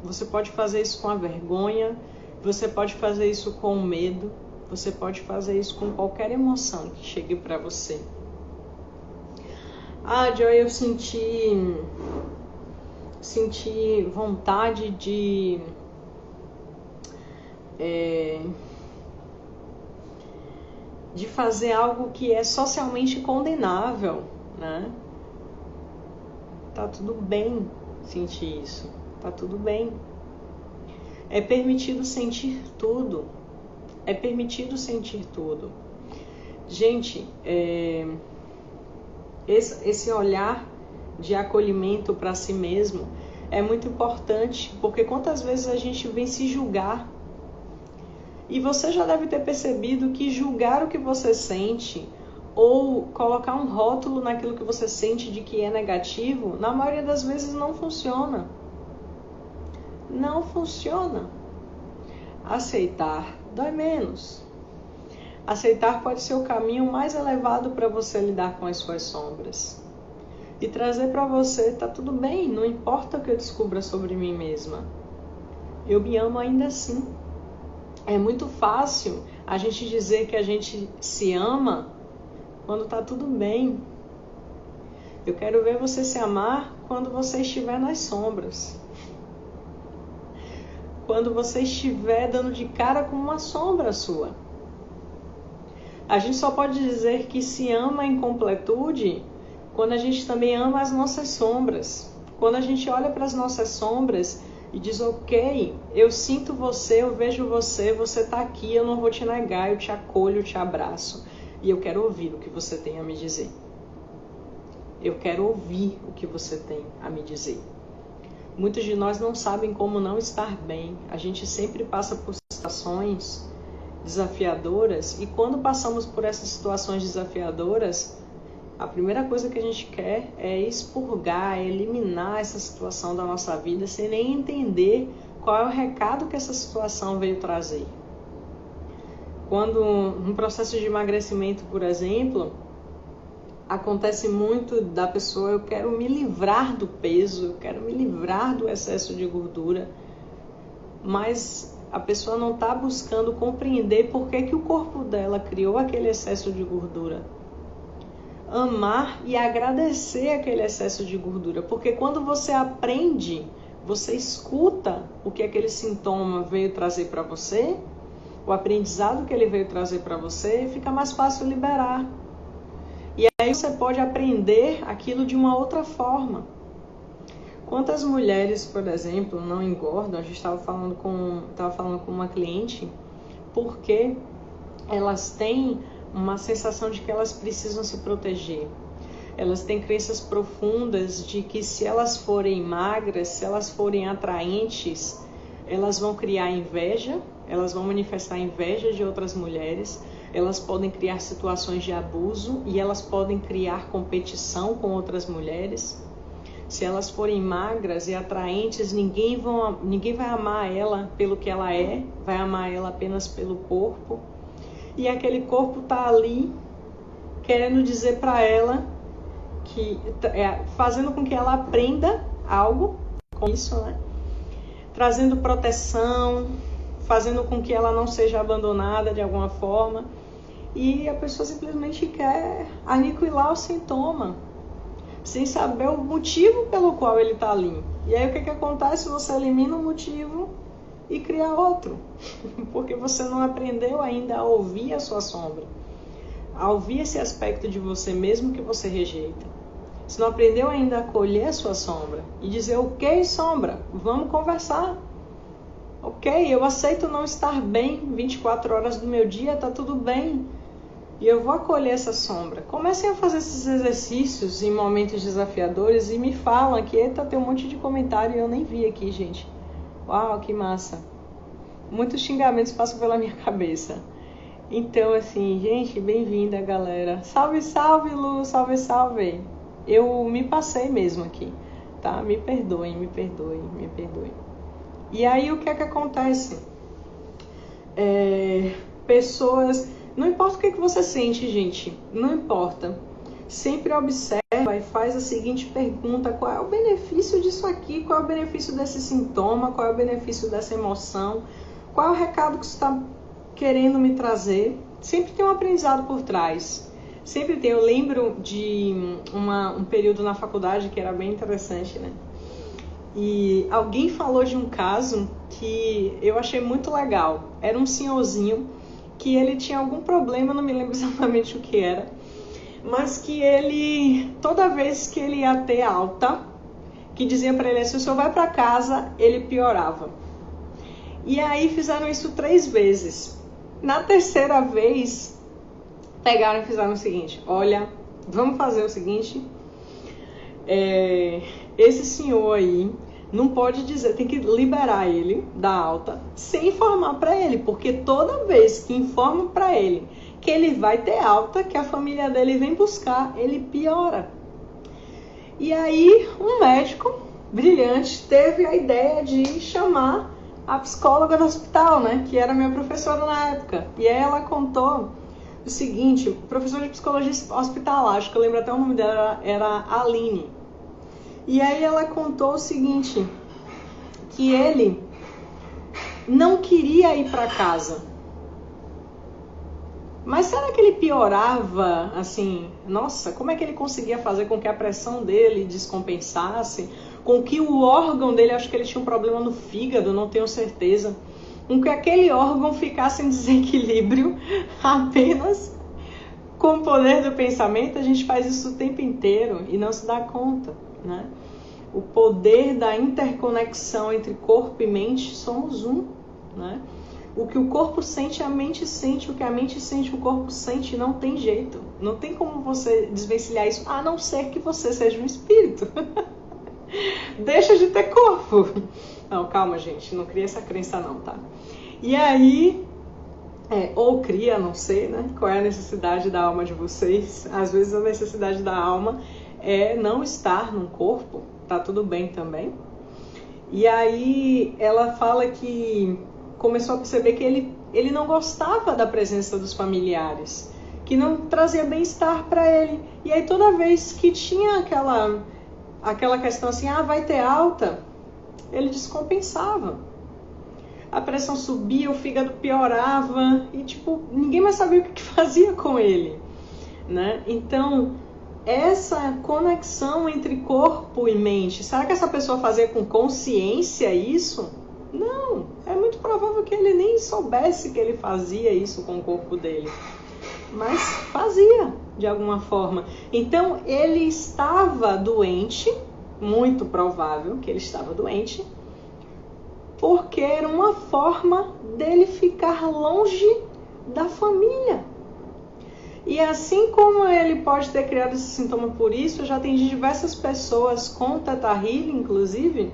Você pode fazer isso com a vergonha, você pode fazer isso com o medo, você pode fazer isso com qualquer emoção que chegue para você. Ah, Joy, eu senti vontade de fazer algo que é socialmente condenável, né? Tá tudo bem sentir isso, tá tudo bem. É permitido sentir tudo. É permitido sentir tudo. Gente, esse olhar de acolhimento para si mesmo é muito importante, porque quantas vezes a gente vem se julgar. E você já deve ter percebido que julgar o que você sente ou colocar um rótulo naquilo que você sente de que é negativo, na maioria das vezes não funciona. Não funciona. Aceitar dói menos. Aceitar pode ser o caminho mais elevado para você lidar com as suas sombras. E trazer para você, tá tudo bem, não importa o que eu descubra sobre mim mesma. Eu me amo ainda assim. É muito fácil a gente dizer que a gente se ama quando tá tudo bem. Eu quero ver você se amar quando você estiver nas sombras. Quando você estiver dando de cara com uma sombra sua. A gente só pode dizer que se ama em completude quando a gente também ama as nossas sombras. Quando a gente olha para as nossas sombras e diz, ok, eu sinto você, eu vejo você, você está aqui, eu não vou te negar, eu te acolho, eu te abraço. E eu quero ouvir o que você tem a me dizer. Eu quero ouvir o que você tem a me dizer. Muitos de nós não sabem como não estar bem. A gente sempre passa por situações desafiadoras e quando passamos por essas situações desafiadoras, a primeira coisa que a gente quer é expurgar, é eliminar essa situação da nossa vida sem nem entender qual é o recado que essa situação veio trazer. Quando um processo de emagrecimento, por exemplo, acontece muito da pessoa, eu quero me livrar do peso, eu quero me livrar do excesso de gordura, mas a pessoa não está buscando compreender por que o corpo dela criou aquele excesso de gordura. Amar e agradecer aquele excesso de gordura, porque quando você aprende, você escuta o que aquele sintoma veio trazer para você, o aprendizado que ele veio trazer para você, fica mais fácil liberar. E aí você pode aprender aquilo de uma outra forma. Quantas mulheres, por exemplo, não engordam? A gente estava falando com uma cliente, porque elas têm uma sensação de que elas precisam se proteger. Elas têm crenças profundas de que se elas forem magras, se elas forem atraentes, elas vão criar inveja, elas vão manifestar inveja de outras mulheres, elas podem criar situações de abuso e elas podem criar competição com outras mulheres. Se elas forem magras e atraentes, ninguém vai amar ela pelo que ela é, vai amar ela apenas pelo corpo. E aquele corpo está ali querendo dizer para ela, fazendo com que ela aprenda algo com isso, né? Trazendo proteção, fazendo com que ela não seja abandonada de alguma forma. E a pessoa simplesmente quer aniquilar o sintoma, sem saber o motivo pelo qual ele está ali. E aí o que acontece? Você elimina o motivo e criar outro. Porque você não aprendeu ainda a ouvir a sua sombra, a ouvir esse aspecto de você mesmo que você rejeita. Você não aprendeu ainda a acolher a sua sombra e dizer, ok, sombra, vamos conversar. Ok, eu aceito não estar bem 24 horas do meu dia, tá tudo bem. E eu vou acolher essa sombra. Comecem a fazer esses exercícios em momentos desafiadores e me falam aqui. Eita, tem um monte de comentário e eu nem vi aqui, gente. Uau, que massa. Muitos xingamentos passam pela minha cabeça. Então, assim, gente, bem-vinda, galera. Salve, salve, Lu, salve, salve. Eu me passei mesmo aqui, tá? Me perdoem, me perdoem, me perdoem. E aí, o que é que acontece? Pessoas... Não importa o que você sente, gente. Não importa. Sempre observa e faz a seguinte pergunta. Qual é o benefício disso aqui? Qual é o benefício desse sintoma? Qual é o benefício dessa emoção? Qual é o recado que você está querendo me trazer? Sempre tem um aprendizado por trás. Sempre tem. Eu lembro de um período na faculdade que era bem interessante, né? E alguém falou de um caso que eu achei muito legal. Era um senhorzinho que ele tinha algum problema, não me lembro exatamente o que era, mas que ele, toda vez que ele ia ter alta, que dizia para ele, se o senhor vai para casa, ele piorava. E aí fizeram isso 3 vezes. Na terceira vez, pegaram e fizeram o seguinte, olha, vamos fazer o seguinte, esse senhor aí não pode dizer, tem que liberar ele da alta sem informar para ele, porque toda vez que informa para ele que ele vai ter alta, que a família dele vem buscar, ele piora. E aí um médico brilhante teve a ideia de chamar a psicóloga do hospital, né, que era minha professora na época. E aí ela contou o seguinte, professora de psicologia hospitalar, acho que eu lembro até o nome dela, era Aline. E aí ela contou o seguinte, que ele não queria ir para casa. Mas será que ele piorava, assim, nossa, como é que ele conseguia fazer com que a pressão dele descompensasse, com que o órgão dele, acho que ele tinha um problema no fígado, não tenho certeza, com que aquele órgão ficasse em desequilíbrio apenas com o poder do pensamento? A gente faz isso o tempo inteiro e não se dá conta, né? O poder da interconexão entre corpo e mente, somos um, né? O que o corpo sente, a mente sente. O que a mente sente, o corpo sente. Não tem jeito. Não tem como você desvencilhar isso, a não ser que você seja um espírito. Deixa de ter corpo. Não, calma, gente. Não cria essa crença não, tá? E aí, ou cria, não sei, né? Qual é a necessidade da alma de vocês. Às vezes a necessidade da alma é não estar num corpo. Tá tudo bem também. E aí ela fala que começou a perceber que ele não gostava da presença dos familiares, que não trazia bem-estar para ele. E aí toda vez que tinha aquela questão assim, vai ter alta, ele descompensava. A pressão subia, o fígado piorava e tipo, ninguém mais sabia o que fazia com ele, né? Então, essa conexão entre corpo e mente, será que essa pessoa fazia com consciência isso? Não, é muito provável que ele nem soubesse que ele fazia isso com o corpo dele, mas fazia de alguma forma. Então ele estava doente, muito provável que ele estava doente, porque era uma forma dele ficar longe da família. E assim como ele pode ter criado esse sintoma por isso, eu já atendi diversas pessoas com Theta Healing, inclusive,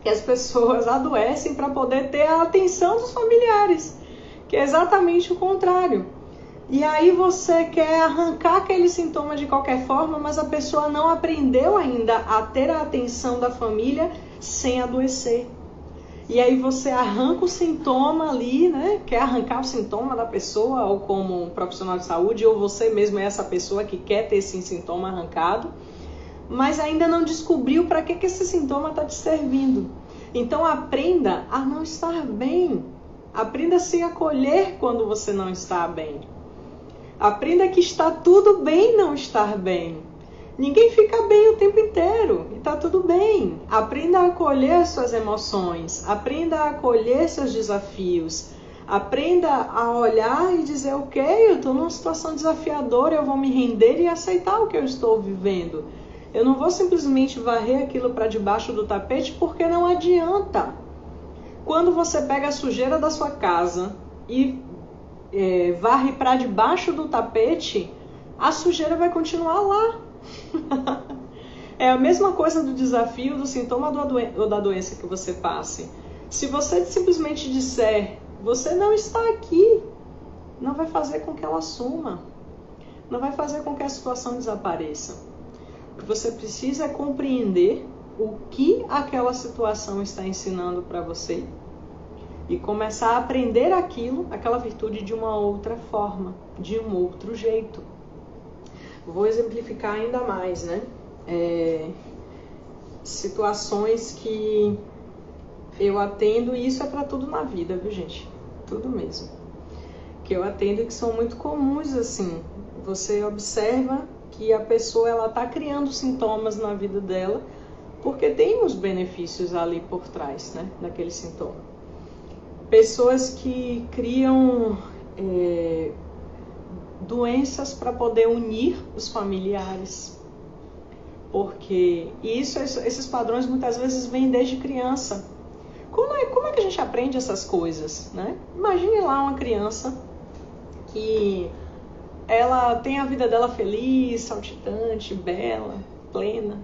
que as pessoas adoecem para poder ter a atenção dos familiares, que é exatamente o contrário. E aí você quer arrancar aquele sintoma de qualquer forma, mas a pessoa não aprendeu ainda a ter a atenção da família sem adoecer. E aí você arranca o sintoma ali, né? Quer arrancar o sintoma da pessoa, ou como um profissional de saúde, ou você mesmo é essa pessoa que quer ter esse sintoma arrancado, mas ainda não descobriu para que esse sintoma está te servindo. Então aprenda a não estar bem. Aprenda a se acolher quando você não está bem. Aprenda que está tudo bem não estar bem. Ninguém fica bem o tempo inteiro e tá tudo bem. Aprenda a acolher as suas emoções, aprenda a acolher seus desafios, aprenda a olhar e dizer, ok, eu estou numa situação desafiadora, eu vou me render e aceitar o que eu estou vivendo. Eu não vou simplesmente varrer aquilo para debaixo do tapete, porque não adianta. Quando você pega a sujeira da sua casa e varre para debaixo do tapete, a sujeira vai continuar lá. É a mesma coisa do desafio, do sintoma ou da doença que você passe. Se você simplesmente disser, você não está aqui, não vai fazer com que ela suma, não vai fazer com que a situação desapareça. O que você precisa é compreender o que aquela situação está ensinando para você e começar a aprender aquela virtude de uma outra forma, de um outro jeito. Vou exemplificar ainda mais, né? Situações que eu atendo, e isso é para tudo na vida, viu, gente? Tudo mesmo. Que eu atendo e que são muito comuns, assim. Você observa que a pessoa, ela tá criando sintomas na vida dela, porque tem os benefícios ali por trás, né? Daquele sintoma. Pessoas que criam doenças para poder unir os familiares, porque esses padrões muitas vezes vêm desde criança. Como é que a gente aprende essas coisas, né? Imagine lá uma criança que ela tem a vida dela feliz, saltitante, bela, plena,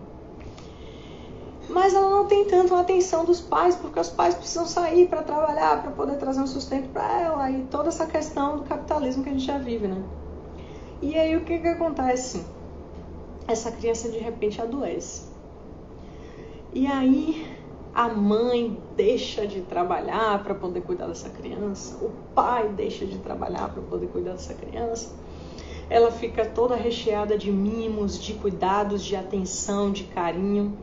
mas ela não tem tanto a atenção dos pais, porque os pais precisam sair para trabalhar, para poder trazer um sustento para ela, e toda essa questão do capitalismo que a gente já vive, né? E aí o que acontece? Essa criança de repente adoece. E aí a mãe deixa de trabalhar para poder cuidar dessa criança, o pai deixa de trabalhar para poder cuidar dessa criança. Ela fica toda recheada de mimos, de cuidados, de atenção, de carinho.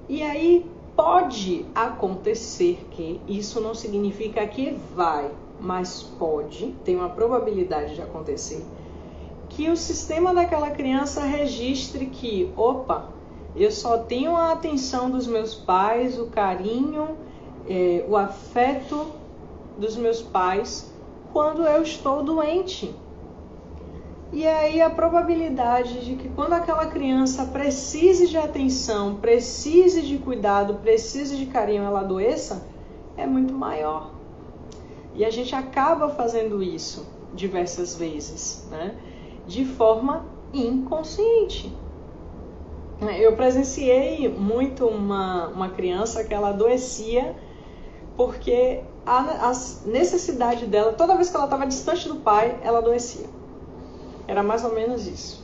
E aí pode acontecer que, isso não significa que vai, mas pode, tem uma probabilidade de acontecer, que o sistema daquela criança registre que, opa, eu só tenho a atenção dos meus pais, o carinho, o afeto dos meus pais quando eu estou doente. E aí a probabilidade de que quando aquela criança precise de atenção, precise de cuidado, precise de carinho, ela adoeça, é muito maior. E a gente acaba fazendo isso diversas vezes, né? De forma inconsciente. Eu presenciei muito uma criança que ela adoecia porque a necessidade dela, toda vez que ela estava distante do pai, ela adoecia. Era mais ou menos isso.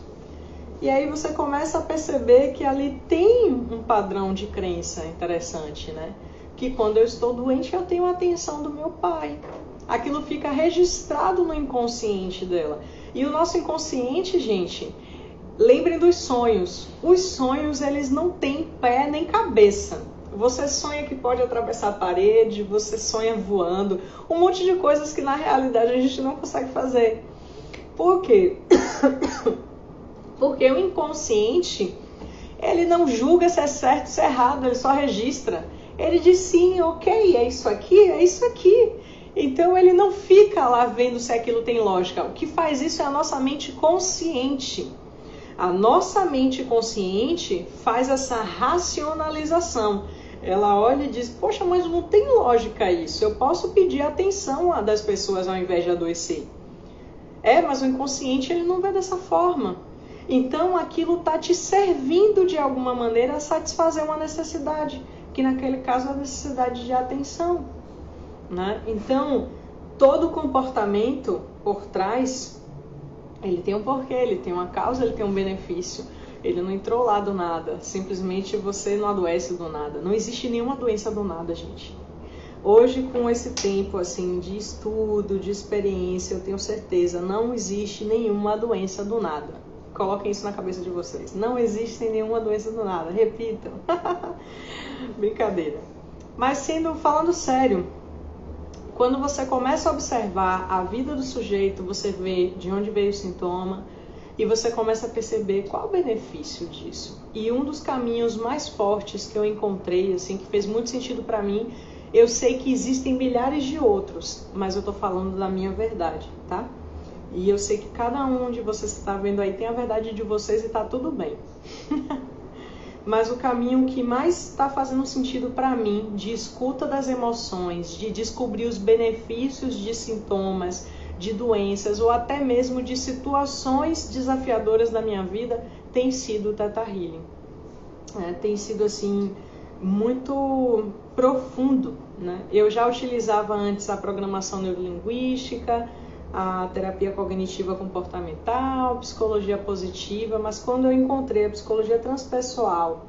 E aí você começa a perceber que ali tem um padrão de crença interessante, né? Que quando eu estou doente, eu tenho a atenção do meu pai. Aquilo fica registrado no inconsciente dela. E o nosso inconsciente, gente, lembrem dos sonhos. Os sonhos, eles não têm pé nem cabeça. Você sonha que pode atravessar a parede, você sonha voando, um monte de coisas que na realidade a gente não consegue fazer. Por quê? Porque o inconsciente, ele não julga se é certo ou se é errado, ele só registra. Ele diz sim, ok, é isso aqui, é isso aqui. Então ele não fica lá vendo se aquilo tem lógica. O que faz isso é a nossa mente consciente. A nossa mente consciente faz essa racionalização. Ela olha e diz, poxa, mas não tem lógica isso. Eu posso pedir atenção das pessoas ao invés de adoecer. Mas o inconsciente ele não vê dessa forma. Então aquilo está te servindo de alguma maneira a satisfazer uma necessidade, que naquele caso é a necessidade de atenção, né? Então todo comportamento por trás, ele tem um porquê, ele tem uma causa, ele tem um benefício. Ele não entrou lá do nada, simplesmente você não adoece do nada. Não existe nenhuma doença do nada, gente. Hoje, com esse tempo assim de estudo, de experiência, eu tenho certeza, não existe nenhuma doença do nada. Coloquem isso na cabeça de vocês. Não existe nenhuma doença do nada. Repitam. Brincadeira. Mas falando sério, quando você começa a observar a vida do sujeito, você vê de onde veio o sintoma, e você começa a perceber qual o benefício disso. E um dos caminhos mais fortes que eu encontrei, assim, que fez muito sentido para mim, eu sei que existem milhares de outros, mas eu tô falando da minha verdade, tá? E eu sei que cada um de vocês que está vendo aí tem a verdade de vocês e tá tudo bem. Mas o caminho que mais está fazendo sentido para mim, de escuta das emoções, de descobrir os benefícios de sintomas, de doenças ou até mesmo de situações desafiadoras da minha vida, tem sido o Theta Healing. Tem sido assim muito profundo, né? Eu já utilizava antes a programação neurolinguística, a terapia cognitiva comportamental, psicologia positiva, mas quando eu encontrei a psicologia transpessoal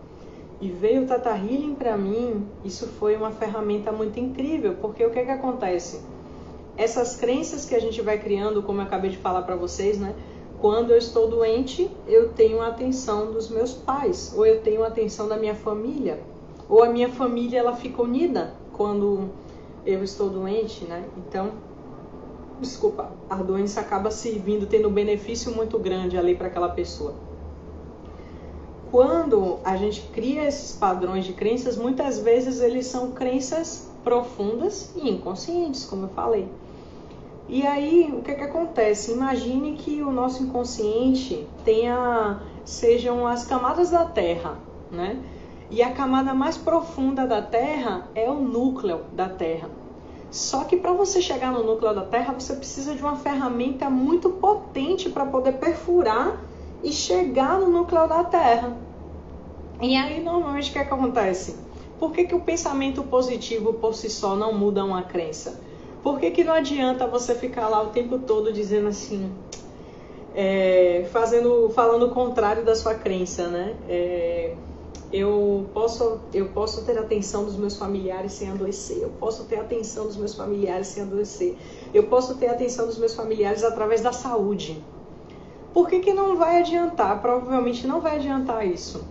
e veio o Theta Healing para mim, isso foi uma ferramenta muito incrível, porque o que acontece? Essas crenças que a gente vai criando, como eu acabei de falar para vocês, né? Quando eu estou doente, eu tenho a atenção dos meus pais, ou eu tenho a atenção da minha família, ou a minha família ela fica unida quando eu estou doente, né? Então, desculpa, a doença acaba servindo, tendo um benefício muito grande ali para aquela pessoa. Quando a gente cria esses padrões de crenças, muitas vezes eles são crenças profundas e inconscientes, como eu falei. E aí, o que acontece? Imagine que o nosso inconsciente sejam as camadas da Terra, né? E a camada mais profunda da Terra é o núcleo da Terra. Só que para você chegar no núcleo da Terra, você precisa de uma ferramenta muito potente para poder perfurar e chegar no núcleo da Terra. E aí, normalmente, o que acontece? Por que o pensamento positivo por si só não muda uma crença? Por que não adianta você ficar lá o tempo todo dizendo assim, falando o contrário da sua crença, né? Eu posso ter a atenção dos meus familiares sem adoecer, eu posso ter a atenção dos meus familiares sem adoecer, eu posso ter a atenção dos meus familiares através da saúde. Por que não vai adiantar? Provavelmente não vai adiantar isso.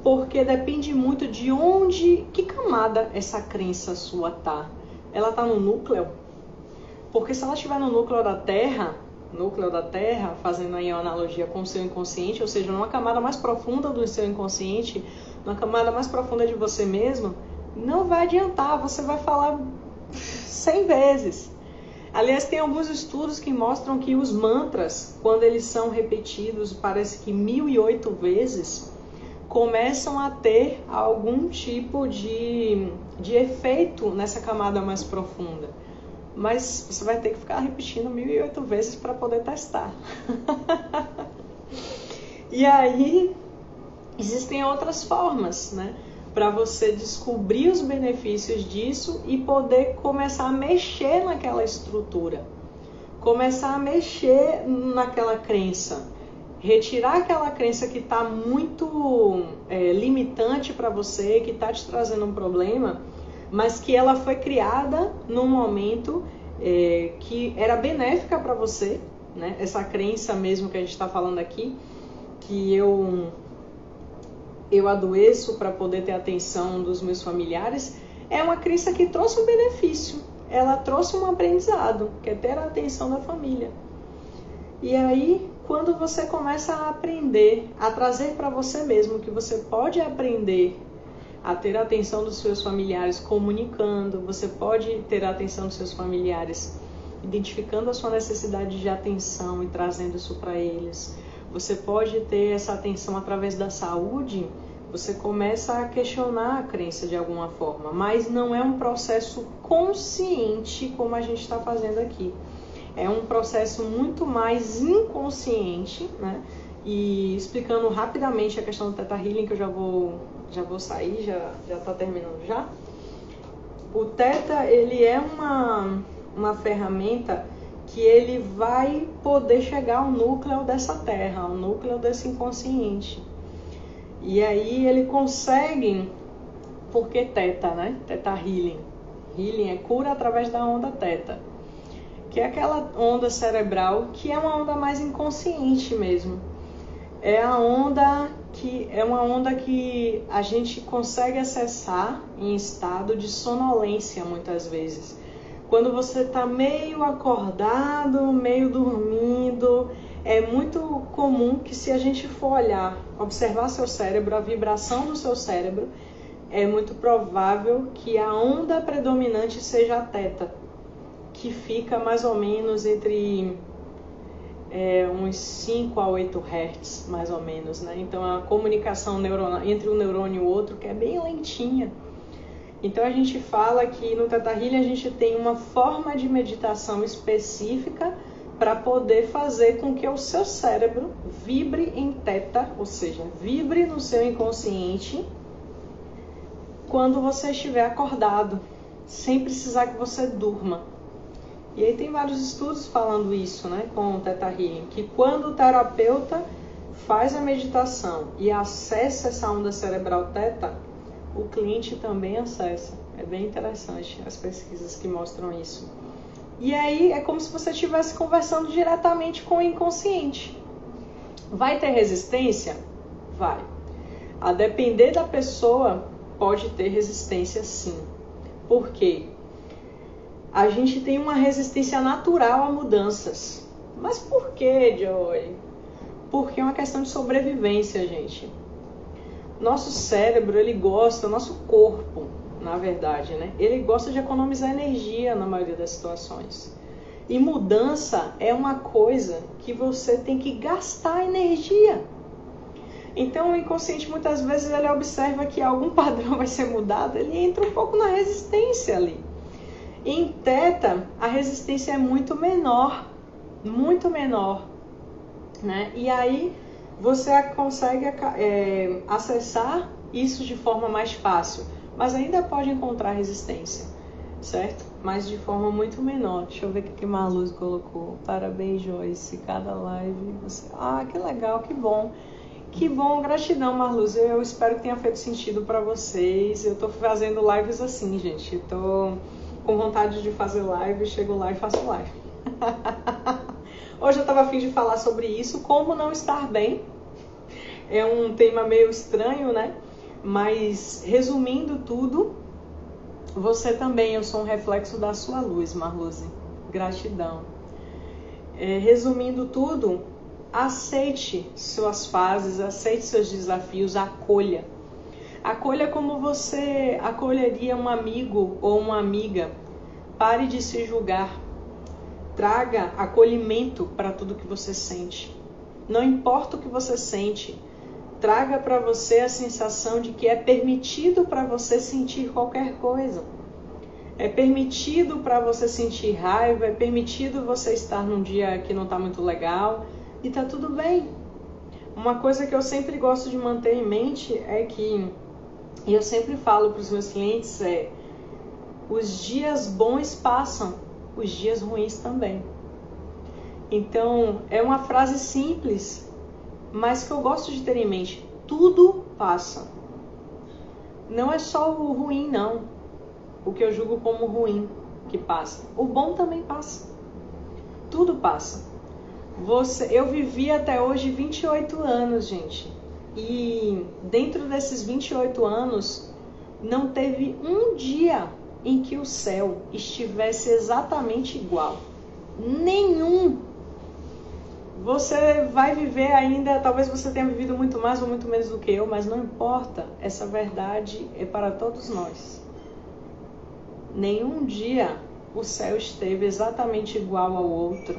Porque depende muito de que camada essa crença sua tá. Ela tá no núcleo? Porque se ela estiver no núcleo da Terra, fazendo aí uma analogia com o seu inconsciente, ou seja, numa camada mais profunda do seu inconsciente, numa camada mais profunda de você mesmo, não vai adiantar, você vai falar 100 vezes. Aliás, tem alguns estudos que mostram que os mantras, quando eles são repetidos, parece que 1008 vezes, começam a ter algum tipo de efeito nessa camada mais profunda. Mas você vai ter que ficar repetindo 1008 vezes para poder testar. E aí, existem outras formas, né? Para você descobrir os benefícios disso e poder começar a mexer naquela estrutura. Começar a mexer naquela crença. Retirar aquela crença que está muito limitante para você, que está te trazendo um problema, mas que ela foi criada num momento que era benéfica para você, né? Essa crença mesmo que a gente está falando aqui, que eu adoeço para poder ter a atenção dos meus familiares, é uma crença que trouxe um benefício, ela trouxe um aprendizado, que é ter a atenção da família. E aí, quando você começa a aprender, a trazer para você mesmo que você pode aprender a ter a atenção dos seus familiares comunicando, você pode ter a atenção dos seus familiares identificando a sua necessidade de atenção e trazendo isso para eles. Você pode ter essa atenção através da saúde, você começa a questionar a crença de alguma forma, mas não é um processo consciente como a gente está fazendo aqui. É um processo muito mais inconsciente, né? E explicando rapidamente a questão do Theta Healing, que eu já vou sair, já está terminando já. O Theta, ele é uma ferramenta que ele vai poder chegar ao núcleo dessa terra, ao núcleo desse inconsciente. E aí ele consegue, porque Theta, né? Theta Healing. Healing é cura através da onda Theta, que é aquela onda cerebral que é uma onda mais inconsciente mesmo. É uma onda que a gente consegue acessar em estado de sonolência muitas vezes. Quando você está meio acordado, meio dormindo, É muito comum que, se a gente for olhar, observar seu cérebro, a vibração do seu cérebro, é muito provável que a onda predominante seja a teta, que fica mais ou menos entre uns 5 a 8 Hz, mais ou menos, né? Então a comunicação neuronal entre um neurônio e o outro, que é bem lentinha. Então a gente fala que no Theta Healing a gente tem uma forma de meditação específica para poder fazer com que o seu cérebro vibre em teta, ou seja, vibre no seu inconsciente quando você estiver acordado, sem precisar que você durma. E aí tem vários estudos falando isso, né, com o Theta Healing, que quando o terapeuta faz a meditação e acessa essa onda cerebral teta, o cliente também acessa. É bem interessante as pesquisas que mostram isso. E aí é como se você estivesse conversando diretamente com o inconsciente. Vai ter resistência? Vai. A depender da pessoa, pode ter resistência sim. Por quê? A gente tem uma resistência natural a mudanças. Mas por quê, Joy? Porque é uma questão de sobrevivência, gente. Nosso cérebro, ele gosta, nosso corpo, na verdade, né? Ele gosta de economizar energia na maioria das situações. E mudança é uma coisa que você tem que gastar energia. Então o inconsciente muitas vezes ele observa que algum padrão vai ser mudado, ele entra um pouco na resistência ali. Em teta, a resistência é muito menor, né? E aí você consegue acessar isso de forma mais fácil, mas ainda pode encontrar resistência, certo? Mas de forma muito menor. Deixa eu ver o que a Marluz colocou. Parabéns, Joyce. Cada live você... Ah, que legal, que bom. Que bom, gratidão, Marluz. Eu espero que tenha feito sentido para vocês. Eu tô fazendo lives assim, gente. Eu tô com vontade de fazer live, chego lá e faço live. Hoje eu tava a fim de falar sobre isso, como não estar bem. É um tema meio estranho, né? Mas, resumindo tudo, você também, eu sou um reflexo da sua luz, Marluse. Gratidão. Resumindo tudo, aceite suas fases, aceite seus desafios, acolha. Acolha como você acolheria um amigo ou uma amiga. Pare de se julgar. Traga acolhimento para tudo que você sente. Não importa o que você sente, traga para você a sensação de que é permitido para você sentir qualquer coisa. É permitido para você sentir raiva, é permitido você estar num dia que não está muito legal e tá tudo bem. Uma coisa que eu sempre gosto de manter em mente é que, e eu sempre falo para os meus clientes, os dias bons passam, os dias ruins também. Então, é uma frase simples, mas que eu gosto de ter em mente. Tudo passa. Não é só o ruim, não. O que eu julgo como ruim que passa. O bom também passa. Tudo passa. Eu vivi até hoje 28 anos, gente. E dentro desses 28 anos, não teve um dia em que o céu estivesse exatamente igual. Nenhum. Você vai viver ainda, talvez você tenha vivido muito mais ou muito menos do que eu, mas não importa, essa verdade é para todos nós. Nenhum dia o céu esteve exatamente igual ao outro.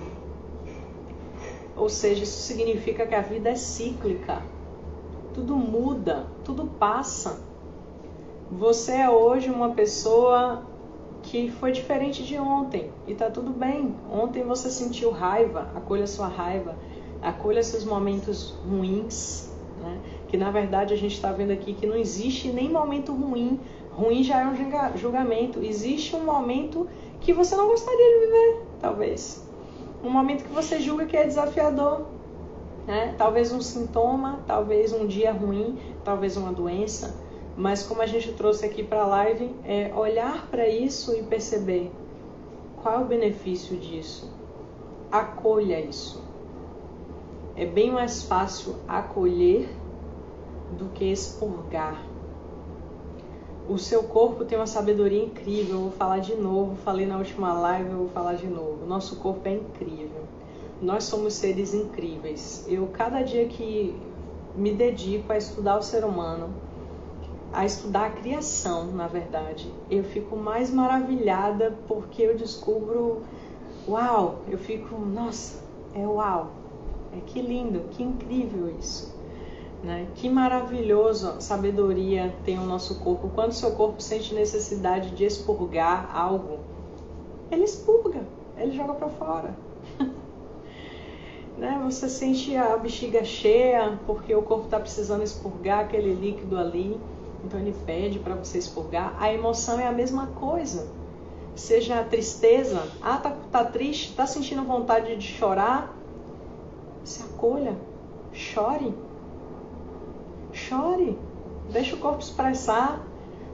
Ou seja, isso significa que a vida é cíclica. Tudo muda, tudo passa. Você é hoje uma pessoa que foi diferente de ontem e tá tudo bem. Ontem você sentiu raiva, acolha sua raiva, acolha seus momentos ruins, né? Que na verdade a gente está vendo aqui que não existe nem momento ruim. Ruim já é um julgamento. Existe um momento que você não gostaria de viver, talvez. Um momento que você julga que é desafiador, né? Talvez um sintoma, talvez um dia ruim, talvez uma doença. Mas como a gente trouxe aqui para a live, é olhar para isso e perceber qual é o benefício disso. Acolha isso. É bem mais fácil acolher do que expurgar. O seu corpo tem uma sabedoria incrível. Eu vou falar de novo, falei na última live, eu vou falar de novo. Nosso corpo é incrível. Nós somos seres incríveis. Eu, cada dia que me dedico a estudar o ser humano, a estudar a criação, na verdade, eu fico mais maravilhada porque eu descubro, uau, eu fico, nossa, uau, que lindo, que incrível isso, né? Que maravilhoso a sabedoria tem o nosso corpo. Quando o seu corpo sente necessidade de expurgar algo, ele expurga, ele joga para fora. Né? Você sente a bexiga cheia porque o corpo está precisando expurgar aquele líquido ali, então ele pede para você expurgar. A emoção é a mesma coisa, seja a tristeza, tá triste, tá sentindo vontade de chorar, se acolha, chore, deixa o corpo expressar.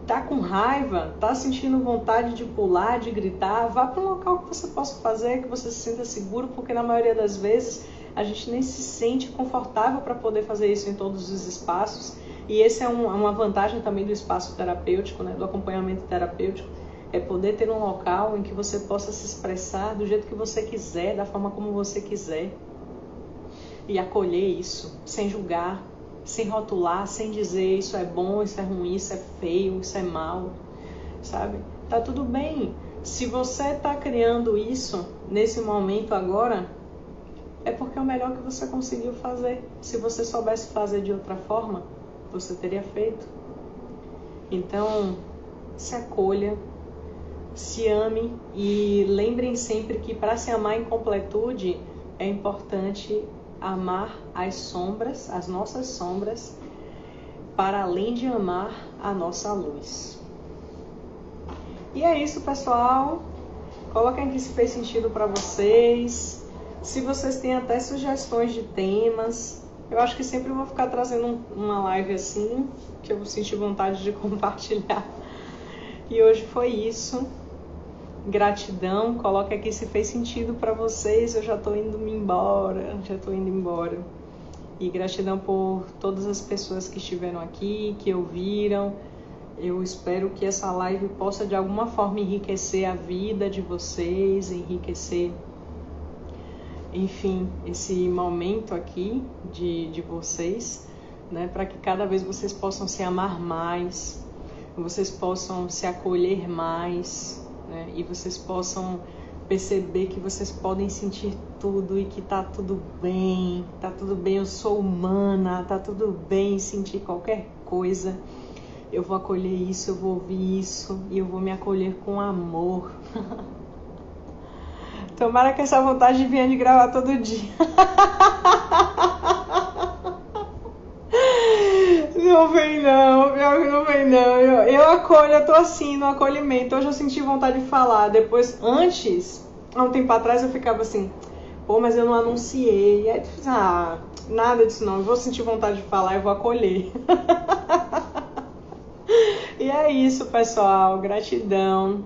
Tá com raiva, tá sentindo vontade de pular, de gritar, vá para um local que você possa fazer, que você se sinta seguro, porque na maioria das vezes a gente nem se sente confortável para poder fazer isso em todos os espaços. E essa é uma vantagem também do espaço terapêutico, né, do acompanhamento terapêutico, é poder ter um local em que você possa se expressar do jeito que você quiser, da forma como você quiser, e acolher isso, sem julgar, sem rotular, sem dizer isso é bom, isso é ruim, isso é feio, isso é mal, sabe? Tá tudo bem. Se você tá criando isso nesse momento agora, é porque é o melhor que você conseguiu fazer. Se você soubesse fazer de outra forma, você teria feito. Então, se acolha, se ame e lembrem sempre que para se amar em completude é importante amar as sombras, as nossas sombras, para além de amar a nossa luz. E é isso, pessoal. Coloquem aqui se fez sentido para vocês. Se vocês têm até sugestões de temas, eu acho que sempre eu vou ficar trazendo uma live assim, que eu senti vontade de compartilhar. E hoje foi isso. Gratidão, coloca aqui se fez sentido para vocês, eu já tô indo embora. E gratidão por todas as pessoas que estiveram aqui, que ouviram. Eu espero que essa live possa de alguma forma enriquecer a vida de vocês, enriquecer, enfim, esse momento aqui de vocês, né, para que cada vez vocês possam se amar mais, vocês possam se acolher mais, né, e vocês possam perceber que vocês podem sentir tudo e que tá tudo bem, eu sou humana, tá tudo bem sentir qualquer coisa. Eu vou acolher isso, eu vou ouvir isso e eu vou me acolher com amor. Tomara que essa vontade venha de gravar todo dia. Não vem não, pior que não vem não. Eu acolho, eu tô assim, no acolhimento. Hoje eu senti vontade de falar. Depois, antes, há um tempo atrás eu ficava assim, pô, mas eu não anunciei. E aí, nada disso não. Eu vou sentir vontade de falar, eu vou acolher. E é isso, pessoal. Gratidão.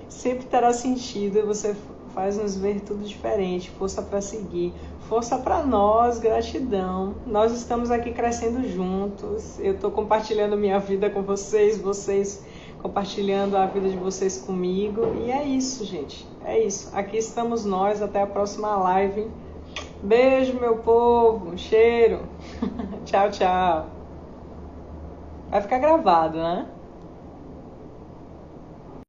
Sempre terá sentido. Você faz nos ver tudo diferente. Força para seguir. Força para nós. Gratidão. Nós estamos aqui crescendo juntos. Eu estou compartilhando minha vida com vocês. Vocês compartilhando a vida de vocês comigo. E é isso, gente. É isso. Aqui estamos nós. Até a próxima live. Beijo, meu povo. Um cheiro. Tchau, tchau. Vai ficar gravado, né?